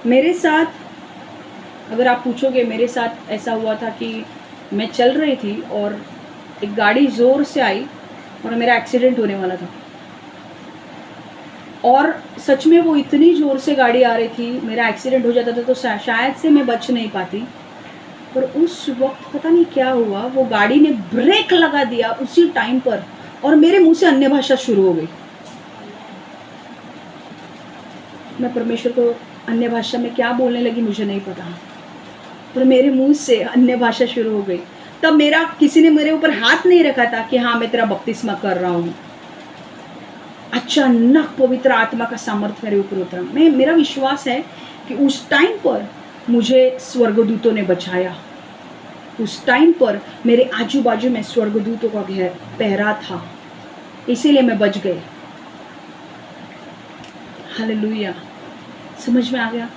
मेरे साथ अगर आप पूछोगे, मेरे साथ ऐसा हुआ था कि मैं चल रही थी और एक गाड़ी ज़ोर से आई और मेरा एक्सीडेंट होने वाला था। और सच में वो इतनी ज़ोर से गाड़ी आ रही थी, मेरा एक्सीडेंट हो जाता था तो शायद से मैं बच नहीं पाती। पर उस वक्त पता नहीं क्या हुआ, वो गाड़ी ने ब्रेक लगा दिया उसी टाइम पर, और मेरे मुंह से अन्य भाषा शुरू हो गई। मैं परमेश्वर को अन्य भाषा में क्या बोलने लगी मुझे नहीं पता, पर मेरे मुंह से अन्य भाषा शुरू हो गई। तब मेरा किसी ने मेरे ऊपर हाथ नहीं रखा था कि हाँ मैं तेरा बपतिस्मा कर रहा हूँ। अचानक पवित्र आत्मा का सामर्थ्य मेरे ऊपर उतरा। मेरा विश्वास है कि उस टाइम पर मुझे स्वर्गदूतों ने बचाया। उस टाइम पर मेरे आजू बाजू में स्वर्गदूतों का पहरा था, इसीलिए मैं बच गई। हालेलुया। समझ में आ गया?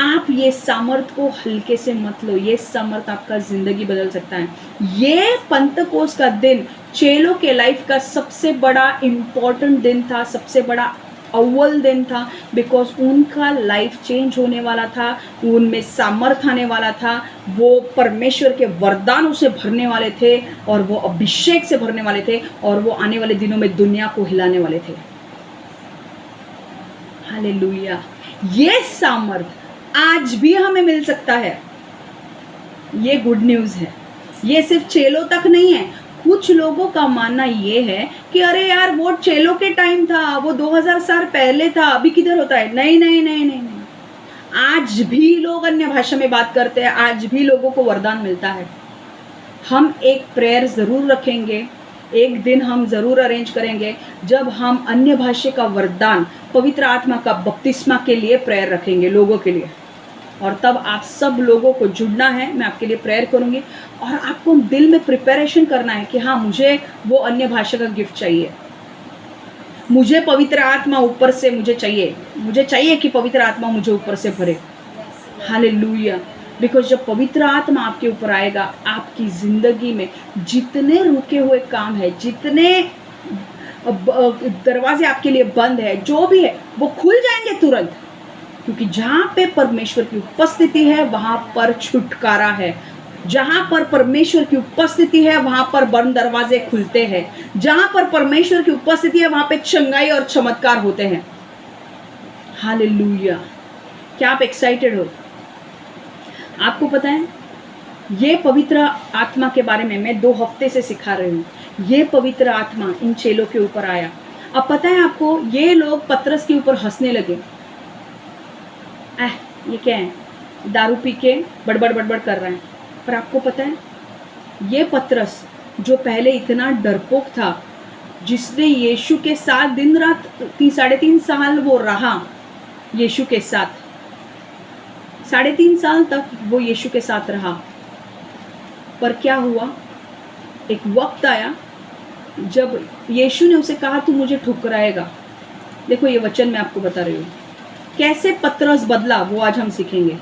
आप ये सामर्थ को हल्के से मत लो, ये सामर्थ आपका जिंदगी बदल सकता है। ये पंतकोस का दिन चेलों के लाइफ का सबसे बड़ा इम्पोर्टेंट दिन था, सबसे बड़ा अव्वल दिन था, बिकॉज उनका लाइफ चेंज होने वाला था, उनमें सामर्थ आने वाला था, वो परमेश्वर के वरदानों से भरने वाले थे और वो अभिषेक से भरने वाले थे, और वो आने वाले दिनों में दुनिया को हिलाने वाले थे। हालेलुया। ये सामर्थ आज भी हमें मिल सकता है। ये गुड न्यूज़ है। ये सिर्फ चेलों तक नहीं है। कुछ लोगों का मानना ये है कि अरे यार वो चेलों के टाइम था, वो 2000 साल पहले था, अभी किधर होता है। नहीं नहीं नहीं नहीं नहीं, आज भी लोग अन्य भाषा में बात करते हैं, आज भी लोगों को वरदान मिलता है। हम एक प्रेयर ज़रूर रखेंगे एक दिन हम ज़रूर अरेंज करेंगे जब हम अन्य भाषा का वरदान, पवित्र आत्मा का बपतिस्मा के लिए प्रेयर रखेंगे लोगों के लिए। और तब आप सब लोगों को जुड़ना है, मैं आपके लिए प्रेयर करूँगी और आपको दिल में प्रिपरेशन करना है कि हाँ, मुझे वो अन्य भाषा का गिफ्ट चाहिए, मुझे पवित्र आत्मा ऊपर से मुझे चाहिए कि पवित्र आत्मा मुझे ऊपर से भरे। हालेलुया। बिकॉज जब पवित्र आत्मा आपके ऊपर आएगा, आपकी ज़िंदगी में जितने रुके हुए काम है, जितने दरवाजे आपके लिए बंद है, जो भी है वो खुल जाएंगे तुरंत। क्योंकि जहाँ पे परमेश्वर की उपस्थिति है वहाँ पर छुटकारा है, जहाँ पर परमेश्वर की उपस्थिति है वहाँ पर बंद दरवाजे खुलते हैं, जहाँ पर परमेश्वर की उपस्थिति है वहाँ पे चंगाई और चमत्कार होते हैं। हालेलुया। क्या आप एक्साइटेड हो? आपको पता है ये पवित्र आत्मा के बारे में मैं 2 हफ्ते से सिखा रही हूँ। ये पवित्र आत्मा इन चेलों के ऊपर आया। अब पता है आपको, ये लोग पतरस के ऊपर हंसने लगे। ये क्या है, दारू पी के बड़बड़ बड़बड़ कर रहे हैं। पर आपको पता है ये पतरस जो पहले इतना डरपोक था, जिसने यीशु के साथ दिन रात 3.5 साल वो रहा यीशु के साथ, 3.5 साल तक वो यीशु के साथ रहा। पर क्या हुआ, एक वक्त आया जब यीशु ने उसे कहा तू मुझे ठुकराएगा। देखो ये वचन मैं आपको बता रही हूँ कैसे पतरस बदला, वो आज हम सीखेंगे।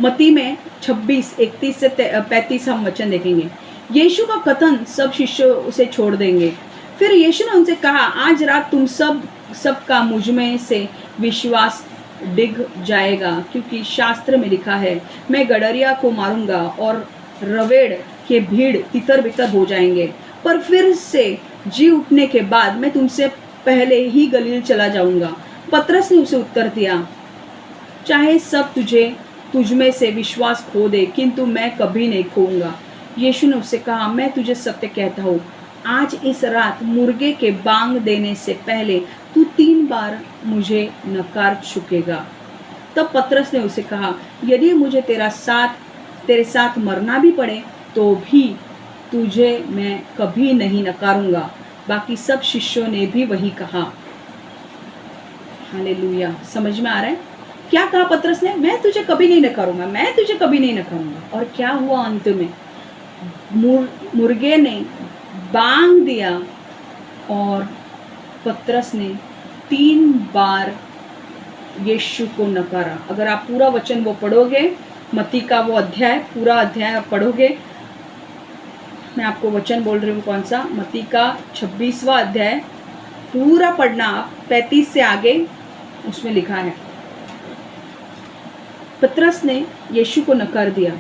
मत्ती में 26:31 से 35 हम वचन देखेंगे। यीशु का कथन सब शिष्य उसे छोड़ देंगे। फिर यीशु ने उनसे कहा, आज रात तुम सब का मुझ में से विश्वास डिग जाएगा, क्योंकि शास्त्र में लिखा है, मैं गडरिया को मारूंगा और रवेड़ के भीड़ तितर बितर हो जाएंगे, पर फिर से जी उठने के बाद मैं तुमसे पहले ही गलील चला जाऊंगा। पतरस ने उसे उत्तर दिया, चाहे सब तुझ में से विश्वास खो दे, किंतु मैं कभी नहीं खोऊंगा। यीशु ने उससे कहा, मैं तुझे सत्य कहता हूँ, आज इस रात मुर्गे के बांग देने से पहले तू 3 बार मुझे नकार चुकेगा। तब पतरस ने उसे कहा, यदि मुझे तेरे साथ मरना भी पड़े तो भी तुझे मैं कभी नहीं नकारूंगा। बाकी सब शिष्यों ने भी वही कहा। हालेलुया। समझ में आ रहा है क्या कहा पतरस ने? मैं तुझे कभी नहीं नकारूंगा, मैं तुझे कभी नहीं नकारूंगा। और क्या हुआ अंत में? मुर्गे ने बांग दिया और पतरस ने 3 बार यीशु को नकारा। अगर आप पूरा वचन वो पढ़ोगे, मत्ती का वो अध्याय, पूरा अध्याय आप पढ़ोगे, मैं आपको वचन बोल रही हूँ कौन सा, मत्ती का 26वां अध्याय पूरा पढ़ना आप, 35 से आगे उसमें लिखा है। पतरस ने यीशु को नकार दिया।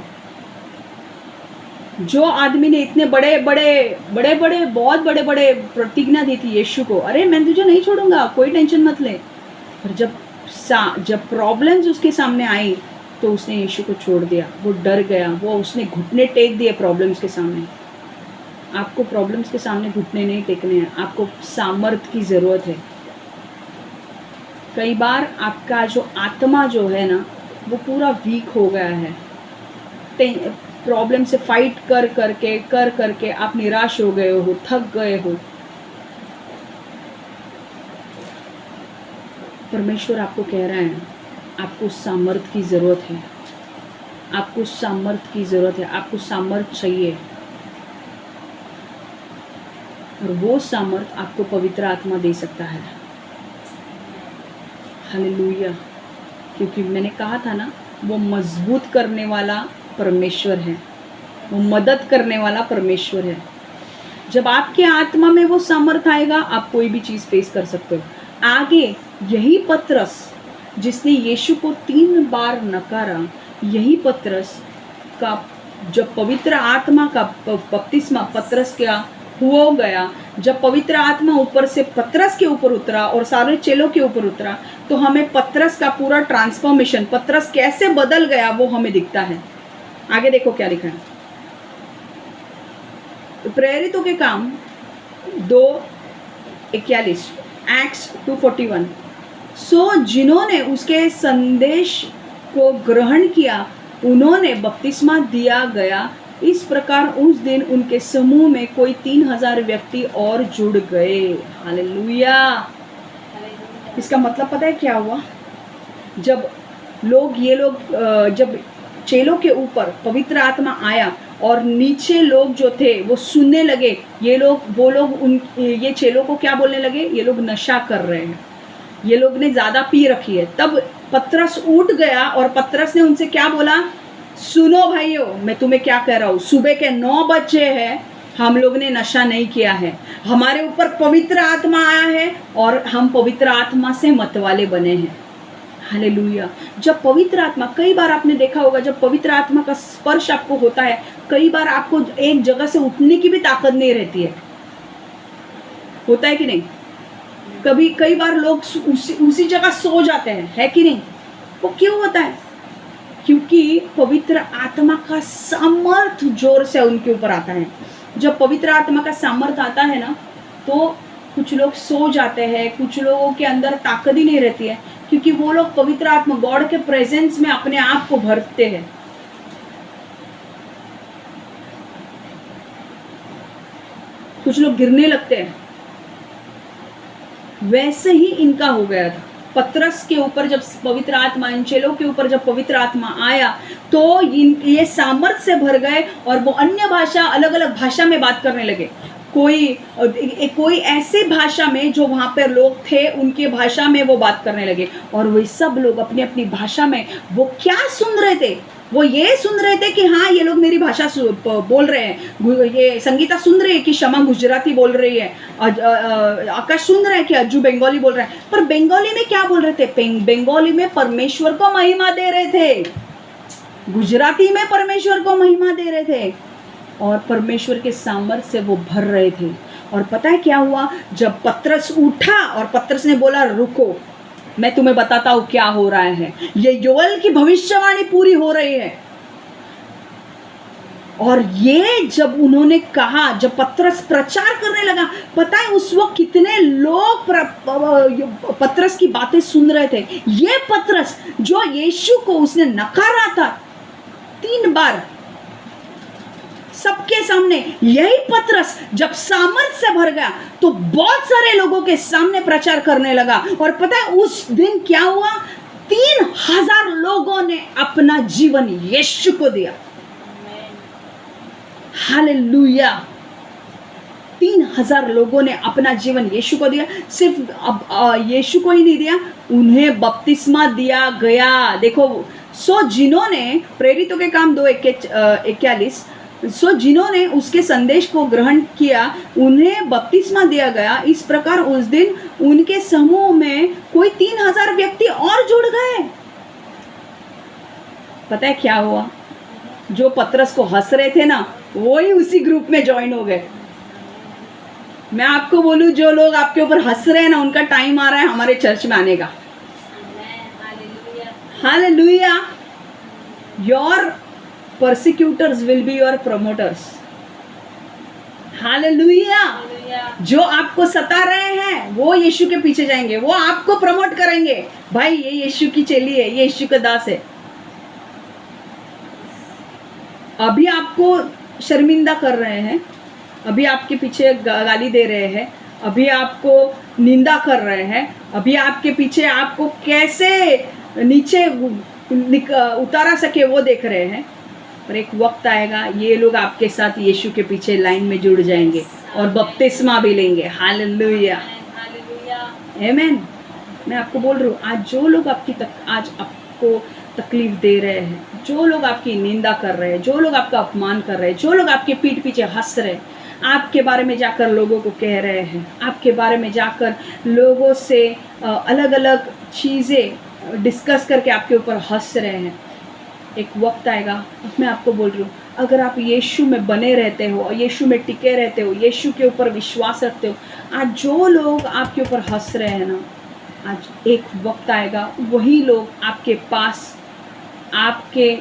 जो आदमी ने इतने बड़े बहुत बड़े प्रतिज्ञा दी थी यीशु को, अरे मैं तुझे नहीं छोड़ूंगा, कोई टेंशन मत ले। पर जब प्रॉब्लम्स उसके सामने आई तो उसने यीशु को छोड़ दिया। वो डर गया, वो उसने घुटने टेक दिए प्रॉब्लम्स के सामने। आपको प्रॉब्लम्स के सामने घुटने नहीं टेकने हैं, आपको सामर्थ की ज़रूरत है। कई बार आपका जो आत्मा जो है ना, वो पूरा वीक हो गया है। प्रॉब्लम से फाइट कर करके आप निराश हो गए हो, थक गए हो। परमेश्वर आपको कह रहा है, आपको सामर्थ की ज़रूरत है, आपको सामर्थ की ज़रूरत है, आपको सामर्थ चाहिए। और वो सामर्थ आपको पवित्र आत्मा दे सकता है। हालेलुया। क्योंकि मैंने कहा था ना, वो मजबूत करने वाला परमेश्वर है, वो मदद करने वाला परमेश्वर है। जब आपके आत्मा में वो सामर्थ आएगा, आप कोई भी चीज़ फेस कर सकते हो। आगे यही पतरस जिसने यीशु को 3 बार नकारा, यही पतरस का जब पवित्र आत्मा का बपतिस्मा पतरस का हो गया, जब पवित्र आत्मा ऊपर से पतरस के ऊपर उतरा और सारे चेलों के ऊपर उतरा, तो हमें पतरस का पूरा ट्रांसफॉर्मेशन, पतरस कैसे बदल गया वो हमें दिखता है। आगे देखो क्या लिखा है, प्रेरितों के काम 2:41, एक्ट्स 2:41। सो जिन्होंने उसके संदेश को ग्रहण किया, उन्होंने बपतिस्मा दिया गया इस प्रकार उस दिन उनके समूह में कोई 3000 व्यक्ति और जुड़ गए। हालेलुया। इसका मतलब पता है क्या हुआ? जब ये लोग जब चेलों के ऊपर पवित्र आत्मा आया और नीचे लोग जो थे वो सुनने लगे, ये चेलों को क्या बोलने लगे? ये लोग नशा कर रहे हैं, ये लोग ने ज़्यादा पी रखी है। तब पतरस उठ गया और पतरस ने उनसे क्या बोला? सुनो भाइयों, मैं तुम्हें क्या कह रहा हूँ, सुबह के 9 बजे है, हम लोग ने नशा नहीं किया है, हमारे ऊपर पवित्र आत्मा आया है और हम पवित्र आत्मा से मतवाले बने हैं। हालेलुया। जब पवित्र आत्मा, कई बार आपने देखा होगा, जब पवित्र आत्मा का स्पर्श आपको होता है, कई बार आपको एक जगह से उठने की भी ताकत नहीं रहती है। होता है कि नहीं? कई बार लोग उसी जगह सो जाते हैं, है कि नहीं? वो क्यों होता है? क्योंकि पवित्र आत्मा का सामर्थ जोर से उनके ऊपर आता है। जब पवित्र आत्मा का सामर्थ आता है ना, तो कुछ लोग सो जाते हैं, कुछ लोगों के अंदर ताकत ही नहीं रहती है, क्योंकि वो लोग पवित्र आत्मा, गॉड के प्रेजेंस में अपने आप को भरते हैं। कुछ लोग गिरने लगते हैं। वैसे ही इनका हो गया था। पतरस के ऊपर जब पवित्र आत्मा, इन चेलों के ऊपर जब पवित्र आत्मा आया, तो ये सामर्थ से भर गए और वो अन्य भाषा, अलग अलग भाषा में बात करने लगे। कोई ऐसे भाषा में जो वहाँ पर लोग थे, उनके भाषा में वो बात करने लगे। और वे सब लोग अपनी अपनी भाषा में वो क्या सुन रहे थे? वो ये सुन रहे थे कि हाँ, ये लोग मेरी भाषा बोल रहे हैं। ये संगीता सुन रही है कि शमा गुजराती बोल रही है, आकाश सुन रहे हैं कि अज्जू बंगाली बोल रहे हैं। पर बंगाली में क्या बोल रहे थे? बंगाली में परमेश्वर को महिमा दे रहे थे, गुजराती में परमेश्वर को महिमा दे रहे थे और परमेश्वर के सामर्थ्य से वो भर रहे थे। और पता है क्या हुआ? जब पतरस उठा और पतरस ने बोला, रुको, मैं तुम्हें बताता हूं क्या हो रहा है। ये योएल की भविष्यवाणी पूरी हो रही है। और ये जब उन्होंने कहा, जब पतरस प्रचार करने लगा, पता है उस वक्त कितने लोग पतरस की बातें सुन रहे थे। ये पतरस जो यीशु को उसने नकारा था 3 बार सबके सामने, यही पतरस जब सामर्थ से भर गया तो बहुत सारे लोगों के सामने प्रचार करने लगा। और पता है उस दिन क्या हुआ? 3000 लोगों ने अपना जीवन यीशु को दिया। हालेलुया। 3000 लोगों ने अपना जीवन यीशु को दिया। सिर्फ अब यीशु को ही नहीं दिया, उन्हें बपतिस्मा दिया गया। देखो, जिन्होंने, प्रेरितों के काम 2:41, जिन्होंने उसके संदेश को ग्रहण किया, उन्हें बपतिस्मा दिया गया। इस प्रकार उस दिन उनके समूह में कोई 3000 व्यक्ति और जुड़ गए। पता है क्या हुआ? जो पतरस को हंस रहे थे ना, वही उसी ग्रुप में ज्वाइन हो गए। मैं आपको बोलूं, जो लोग आपके ऊपर हंस रहे हैं ना, उनका टाइम आ रहा है हमारे चर्च में आने का। Hallelujah. Your persecutors will be your promoters. Hallelujah. जो आपको सता रहे हैं वो यीशु के पीछे जाएंगे, वो आपको प्रमोट करेंगे। भाई, ये यीशु की चेली है, ये यीशु का दास है। अभी आपको शर्मिंदा कर रहे हैं, अभी आपके पीछे गाली दे रहे हैं, अभी आपको निंदा कर रहे हैं, अभी आपके पीछे आपको कैसे नीचे उतारा सके वो देख रहे हैं। पर एक वक्त आएगा, ये लोग आपके साथ यीशु के पीछे लाइन में जुड़ जाएंगे और बपतिस्मा भी लेंगे। हालेलुया, आमीन। मैं आपको बोल रही हूँ, आज जो लोग आज आपको तकलीफ दे रहे हैं, जो लोग आपकी निंदा कर रहे हैं, जो लोग आपका अपमान कर रहे हैं, जो लोग आपके पीठ पीछे हंस रहे हैं, आपके बारे में जाकर लोगों को कह रहे हैं, आपके बारे में जाकर लोगों से अलग अलग चीज़ें डिस्कस करके आपके ऊपर हंस रहे हैं, एक वक्त आएगा, मैं आपको बोल रही हूँ, अगर आप यीशु में बने रहते हो, यीशु में टिके रहते हो, यीशु के ऊपर विश्वास रखते हो, आज जो लोग आपके ऊपर हंस रहे हैं ना, आज एक वक्त आएगा, वही लोग आपके पास आपके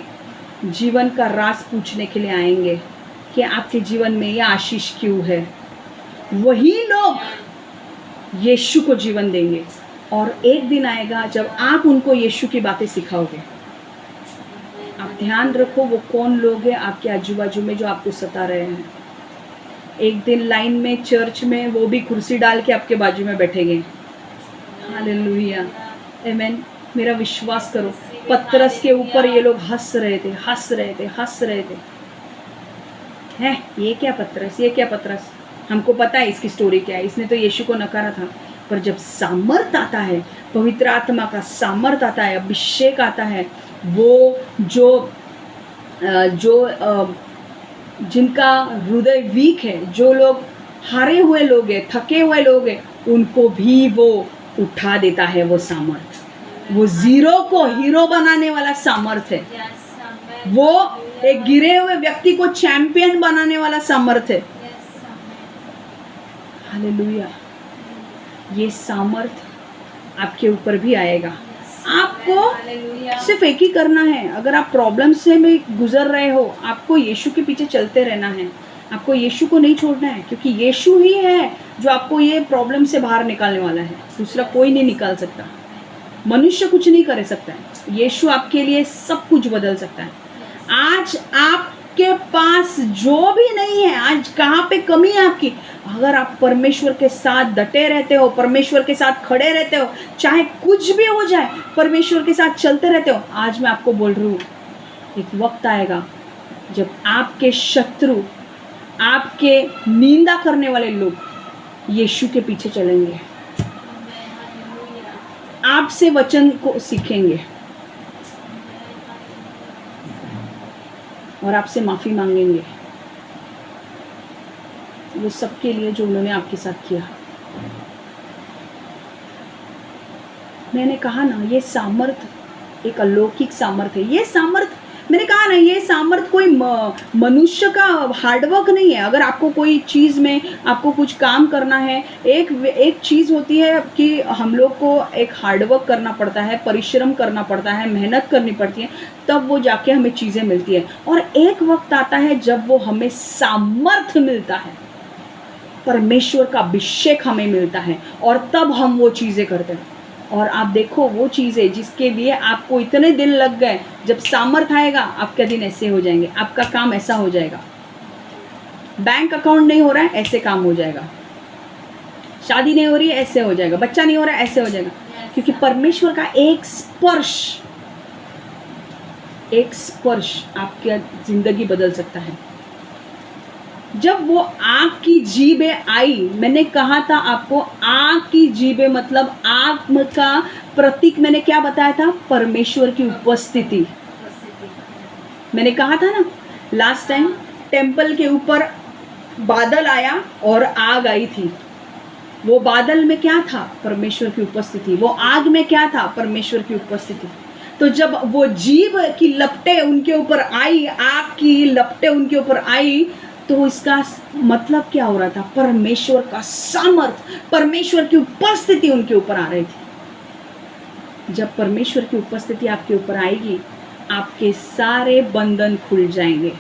जीवन का राज पूछने के लिए आएंगे कि आपके जीवन में यह आशीष क्यों है। वही लोग यीशु को जीवन देंगे और एक दिन आएगा जब आप उनको यीशु की बातें सिखाओगे। आप ध्यान रखो वो कौन लोग हैं आपके आजू बाजू में जो आपको सता रहे हैं। एक दिन लाइन में चर्च में वो भी कुर्सी डाल के आपके बाजू में बैठेंगे। हालेलुया, आमीन। मेरा विश्वास करो, पतरस के ऊपर ये लोग हंस रहे थे, हंस रहे थे, हंस रहे थे। है ये क्या पतरस, ये क्या पतरस, हमको पता है इसकी स्टोरी क्या है, इसने तो यीशु को नकारा था। पर जब सामर्थ आता है, पवित्र आत्मा का सामर्थ आता है, अभिषेक आता है, वो जो जिनका हृदय वीक है, जो लोग हारे हुए लोग हैं, थके हुए लोग हैं, उनको भी वो उठा देता है। वो सामर्थ, वो जीरो को हीरो बनाने वाला सामर्थ है। वो एक गिरे हुए व्यक्ति को चैंपियन बनाने वाला सामर्थ है। हालेलुया, ये सामर्थ आपके ऊपर भी आएगा। आपको सिर्फ एक ही करना है। अगर आप प्रॉब्लम से में गुजर रहे हो, आपको यीशु के पीछे चलते रहना है। आपको यीशु को नहीं छोड़ना है, क्योंकि यीशु ही है जो आपको ये प्रॉब्लम से बाहर निकालने वाला है। दूसरा कोई नहीं निकाल सकता, मनुष्य कुछ नहीं कर सकता है। यीशु आपके लिए सब कुछ बदल सकता है। आज आपके पास जो भी नहीं है, आज कहाँ पे कमी है आपकी, अगर आप परमेश्वर के साथ डटे रहते हो, परमेश्वर के साथ खड़े रहते हो, चाहे कुछ भी हो जाए, परमेश्वर के साथ चलते रहते हो, आज मैं आपको बोल रही हूँ, एक वक्त आएगा जब आपके शत्रु, आपके निंदा करने वाले लोग यीशु के पीछे चलेंगे, आपसे वचन को सीखेंगे और आपसे माफ़ी मांगेंगे, वो सबके लिए जो उन्होंने आपके साथ किया। मैंने कहा ना, ये सामर्थ एक अलौकिक सामर्थ है। ये सामर्थ, मैंने कहा ना, ये सामर्थ कोई मनुष्य का हार्डवर्क नहीं है। अगर आपको कोई चीज़ में आपको कुछ काम करना है, एक चीज़ होती है कि हम लोग को एक हार्डवर्क करना पड़ता है, परिश्रम करना पड़ता है, मेहनत करनी पड़ती है, तब वो जाके हमें चीज़ें मिलती है। और एक वक्त आता है जब वो हमें सामर्थ मिलता है, परमेश्वर का अभिषेक हमें मिलता है, और तब हम वो चीज़ें करते हैं। और आप देखो, वो चीज़ें जिसके लिए आपको इतने दिन लग गए, जब सामर्थ आएगा, आपके दिन ऐसे हो जाएंगे, आपका काम ऐसा हो जाएगा। बैंक अकाउंट नहीं हो रहा है, ऐसे काम हो जाएगा। शादी नहीं हो रही है, ऐसे हो जाएगा। बच्चा नहीं हो रहा है, ऐसे हो जाएगा। क्योंकि परमेश्वर का एक स्पर्श आपकी ज़िंदगी बदल सकता है। जब वो आग की जीभें आई, मैंने कहा था आपको, आग की जीभें मतलब आग का प्रतीक मैंने क्या बताया था? परमेश्वर की उपस्थिति। मैंने कहा था ना लास्ट टाइम, टेम्पल के ऊपर बादल आया और आग आई थी। वो बादल में क्या था? परमेश्वर की उपस्थिति। वो आग में क्या था? परमेश्वर की उपस्थिति। तो जब वो जीभ की लपटें उनके ऊपर आई, आग की लपटें उनके ऊपर आई, तो इसका मतलब क्या हो रहा था? परमेश्वर का सामर्थ, परमेश्वर की उपस्थिति उनके ऊपर आ रही थी। जब परमेश्वर की उपस्थिति आपके ऊपर आएगी, आपके सारे बंधन खुल जाएंगे,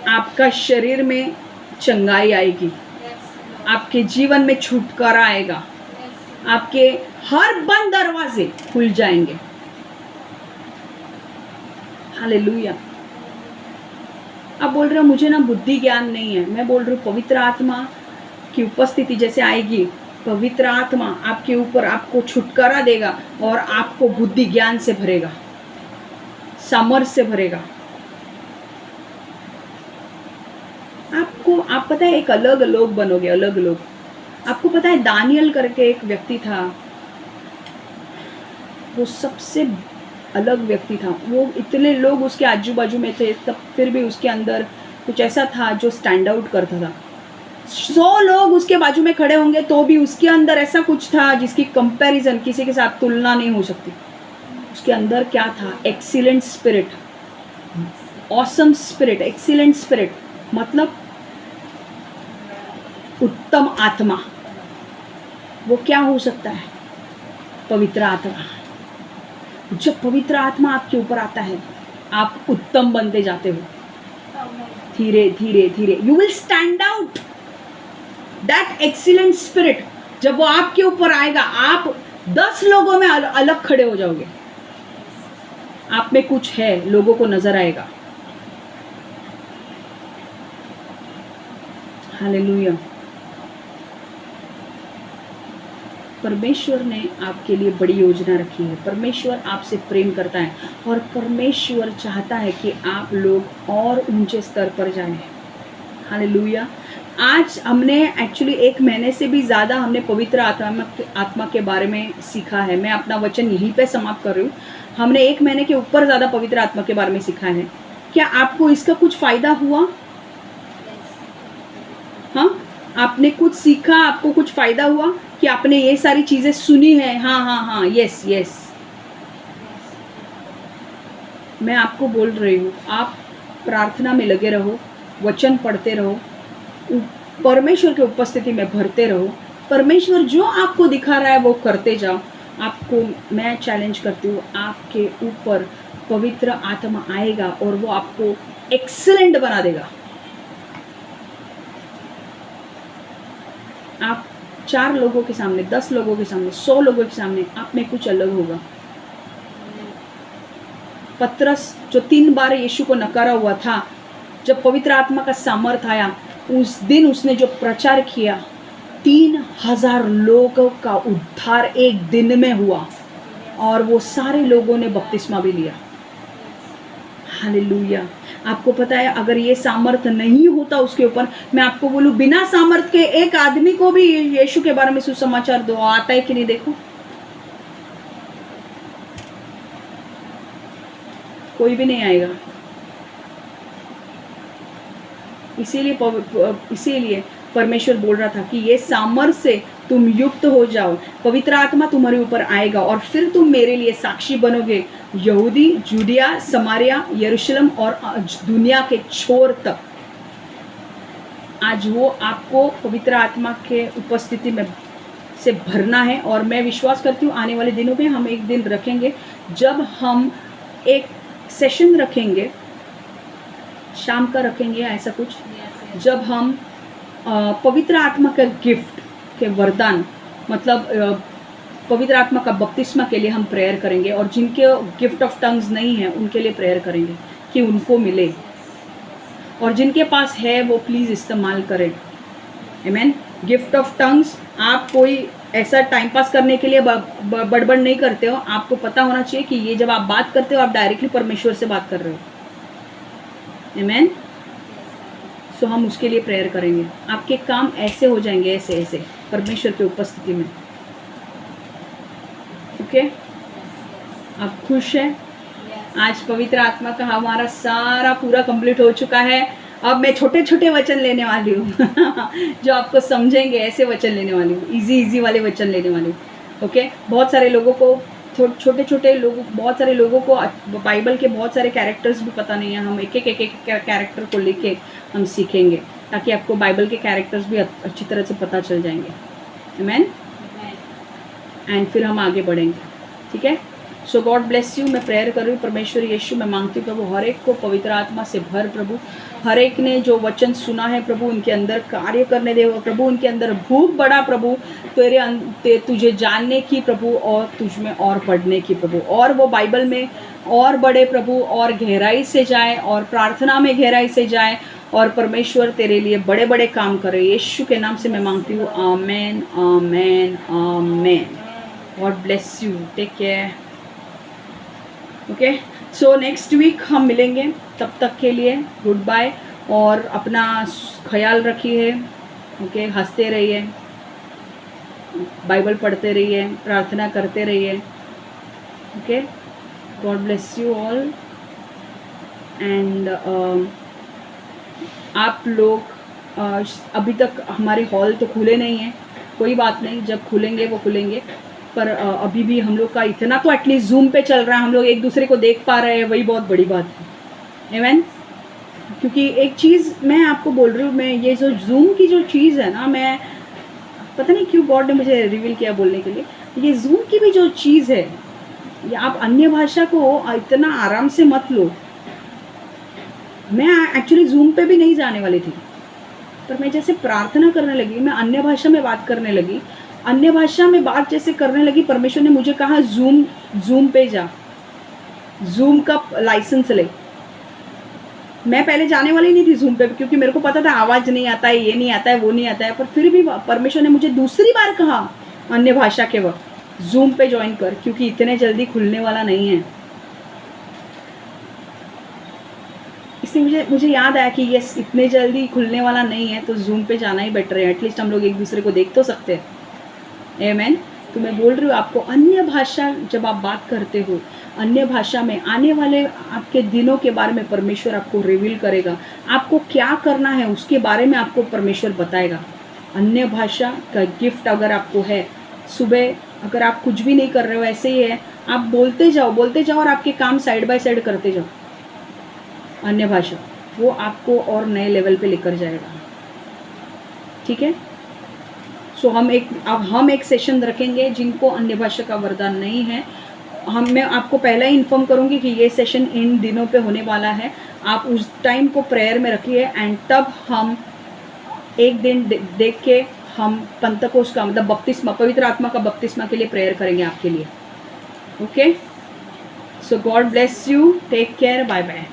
आपका शरीर में चंगाई आएगी, आपके जीवन में छुटकारा आएगा, आपके हर बंद दरवाजे खुल जाएंगे। हालेलुया। आप बोल रहे हो मुझे ना बुद्धि ज्ञान नहीं है। मैं बोल रही हूँ पवित्र आत्मा की उपस्थिति जैसे आएगी, पवित्र आत्मा आपके ऊपर आपको छुटकारा देगा और आपको बुद्धि ज्ञान से भरेगा, सामर्थ्य से भरेगा। आप पता है, एक अलग लोग बनोगे, अलग लोग। आपको पता है दानियल करके एक व्यक्ति था, वो सबसे अलग व्यक्ति था। वो इतने लोग उसके आजू बाजू में थे, तब फिर भी उसके अंदर कुछ ऐसा था जो स्टैंड आउट करता था। 100 लोग उसके बाजू में खड़े होंगे तो भी उसके अंदर ऐसा कुछ था जिसकी कंपैरिजन किसी के साथ तुलना नहीं हो सकती। उसके अंदर क्या था? Excellent spirit, awesome spirit. Excellent spirit मतलब उत्तम आत्मा। वो क्या हो सकता है? पवित्र आत्मा। जब पवित्र आत्मा आपके ऊपर आता है, आप उत्तम बनते जाते हो। धीरे धीरे धीरे you will stand out. That excellent spirit जब वो आपके ऊपर आएगा, आप 10 लोगों में अलग खड़े हो जाओगे। आप में कुछ है, लोगों को नजर आएगा। हालेलुया। परमेश्वर ने आपके लिए बड़ी योजना रखी है। परमेश्वर आपसे प्रेम करता है और परमेश्वर चाहता है कि आप लोग और ऊंचे स्तर पर जाएं। हालेलुया। आज हमने एक्चुअली 1 महीने से भी ज़्यादा हमने पवित्र आत्मा के बारे में सीखा है। मैं अपना वचन यहीं पे समाप्त कर रही हूँ। हमने 1 महीने के ऊपर ज़्यादा पवित्र आत्मा के बारे में सीखा है। क्या आपको इसका कुछ फ़ायदा हुआ? हाँ, आपने कुछ सीखा, आपको कुछ फ़ायदा हुआ कि आपने ये सारी चीज़ें सुनी है? हाँ हाँ हाँ, यस यस। मैं आपको बोल रही हूँ, आप प्रार्थना में लगे रहो, वचन पढ़ते रहो, परमेश्वर की उपस्थिति में भरते रहो। परमेश्वर जो आपको दिखा रहा है वो करते जाओ। आपको मैं चैलेंज करती हूँ, आपके ऊपर पवित्र आत्मा आएगा और वो आपको एक्सीलेंट बना देगा। आप 4 लोगों के सामने, 10 लोगों के सामने, 100 लोगों के सामने आप में कुछ अलग होगा। पतरस जो 3 बार यीशु को नकारा हुआ था, जब पवित्र आत्मा का सामर्थ आया, उस दिन उसने जो प्रचार किया, 3000 लोगों का उद्धार एक दिन में हुआ और वो सारे लोगों ने बपतिस्मा भी लिया। हालेलुया। आपको पता है, अगर ये सामर्थ नहीं होता उसके ऊपर, मैं आपको बोलूं, बिना सामर्थ के एक आदमी को भी यीशु के बारे में सुसमाचार दो, आता है कि नहीं देखो? कोई भी नहीं आएगा। इसीलिए परमेश्वर बोल रहा था कि ये सामर्थ से तुम युक्त हो जाओ, पवित्र आत्मा तुम्हारे ऊपर आएगा और फिर तुम मेरे लिए साक्षी बनोगे, यहूदी, जूडिया, समारिया, यरूशलेम और दुनिया के छोर तक। आज वो आपको पवित्र आत्मा के उपस्थिति में से भरना है और मैं विश्वास करती हूँ आने वाले दिनों में हम एक दिन रखेंगे जब हम एक सेशन रखेंगे, शाम का रखेंगे ऐसा कुछ, जब हम पवित्र आत्मा का गिफ्ट के वरदान, मतलब पवित्र आत्मा का बपतिस्मा के लिए हम प्रेयर करेंगे और जिनके गिफ्ट ऑफ टंग्स नहीं है उनके लिए प्रेयर करेंगे कि उनको मिले, और जिनके पास है वो प्लीज़ इस्तेमाल करें। आमीन। गिफ्ट ऑफ टंग्स आप कोई ऐसा टाइम पास करने के लिए बड़बड़ नहीं करते हो। आपको पता होना चाहिए कि ये जब आप बात करते हो आप डायरेक्टली परमेश्वर से बात कर रहे हो। आमीन। सो हम उसके लिए प्रेयर करेंगे। आपके काम ऐसे हो जाएंगे, ऐसे ऐसे परमेश्वर की उपस्थिति में। ओके, आप खुश हैं? आज पवित्र आत्मा का हमारा सारा पूरा कंप्लीट हो चुका है। अब मैं छोटे छोटे वचन लेने वाली हूँ जो आपको समझेंगे, ऐसे वचन लेने वाली हूँ, इजी वाले वचन लेने वाली हूँ। ओके, बहुत सारे लोगों को बहुत सारे लोगों को बाइबल के बहुत सारे कैरेक्टर्स भी पता नहीं है। हम एक एक कैरेक्टर को लेके हम सीखेंगे ताकि आपको बाइबल के कैरेक्टर्स भी अच्छी तरह से पता चल जाएंगे। आमीन। एंड फिर हम आगे बढ़ेंगे। ठीक है, सो गॉड ब्लेस यू। मैं प्रेयर कर रही हूँ, परमेश्वर यीशु मैं मांगती हूँ प्रभु हर एक को पवित्र आत्मा से भर प्रभु, हर एक ने जो वचन सुना है प्रभु उनके अंदर कार्य करने दे प्रभु, उनके अंदर भूख बढ़ा प्रभु तुझे जानने की प्रभु और तुझ में और पढ़ने की प्रभु, और वो बाइबल में और बड़े प्रभु और गहराई से जाए और प्रार्थना में गहराई से जाए और परमेश्वर तेरे लिए बड़े बड़े काम करे। यीशु के नाम से मैं मांगती हूँ, amen amen amen. God bless you, take care. Okay, so next week हम मिलेंगे, तब तक के लिए गुड बाय और अपना ख्याल रखिए। ओके, हंसते रहिए, बाइबल पढ़ते रहिए, प्रार्थना करते रहिए। Okay, God bless you all. And आप लोग अभी तक हमारे हॉल तो खुले नहीं हैं, कोई बात नहीं, जब खुलेंगे वो खुलेंगे, पर अभी भी हम लोग का इतना तो एटलीस्ट जूम पे चल रहा है, हम लोग एक दूसरे को देख पा रहे हैं, वही बहुत बड़ी बात है। आमीन। क्योंकि एक चीज़ मैं आपको बोल रही हूँ, मैं ये जो जूम की जो चीज़ है ना, मैं पता नहीं क्यों गॉड ने मुझे रिवील किया बोलने के लिए, ये जूम की भी जो चीज़ है, ये आप अन्य भाषा को इतना आराम से मत लो। मैं एक्चुअली जूम पे भी नहीं जाने वाली थी, पर मैं जैसे प्रार्थना करने लगी, मैं अन्य भाषा में बात करने लगी, अन्य भाषा में बात जैसे करने लगी, परमेश्वर ने मुझे कहा जूम पे जा। ज़ूम का लाइसेंस ले। मैं पहले जाने वाली नहीं थी ज़ूम पे, क्योंकि मेरे को पता था आवाज़ नहीं आता है, ये नहीं आता है, वो नहीं आता है, पर फिर भी परमेश्वर ने मुझे दूसरी बार कहा अन्य भाषा के वक़्त ज़ूम पे जॉइन कर, क्योंकि इतने जल्दी खुलने वाला नहीं है। इसलिए मुझे याद आया कि यस, इतने जल्दी खुलने वाला नहीं है, तो ज़ूम पे जाना ही बेटर है। एटलीस्ट हम लोग एक दूसरे को देख तो सकते हैं। आमेन। तो मैं बोल रही हूँ आपको, अन्य भाषा जब आप बात करते हो, अन्य भाषा में आने वाले आपके दिनों के बारे में परमेश्वर आपको रिवील करेगा। आपको क्या करना है उसके बारे में आपको परमेश्वर बताएगा। अन्य भाषा का गिफ्ट अगर आपको है, सुबह अगर आप कुछ भी नहीं कर रहे हो, ऐसे ही है, आप बोलते जाओ और आपके काम साइड बाय साइड करते जाओ। अन्य भाषा वो आपको और नए लेवल पे लेकर जाएगा। ठीक है। सो हम एक सेशन रखेंगे जिनको अन्य भाषा का वरदान नहीं है। मैं आपको पहले ही इन्फॉर्म करूंगी कि ये सेशन इन दिनों पे होने वाला है। आप उस टाइम को प्रेयर में रखिए, एंड तब हम एक दिन देख के हम पंतकोस का मतलब बपतिस्मा, पवित्र आत्मा का बपतिस्मा के लिए प्रेयर करेंगे आपके लिए। Okay, so God bless you, take care, bye bye.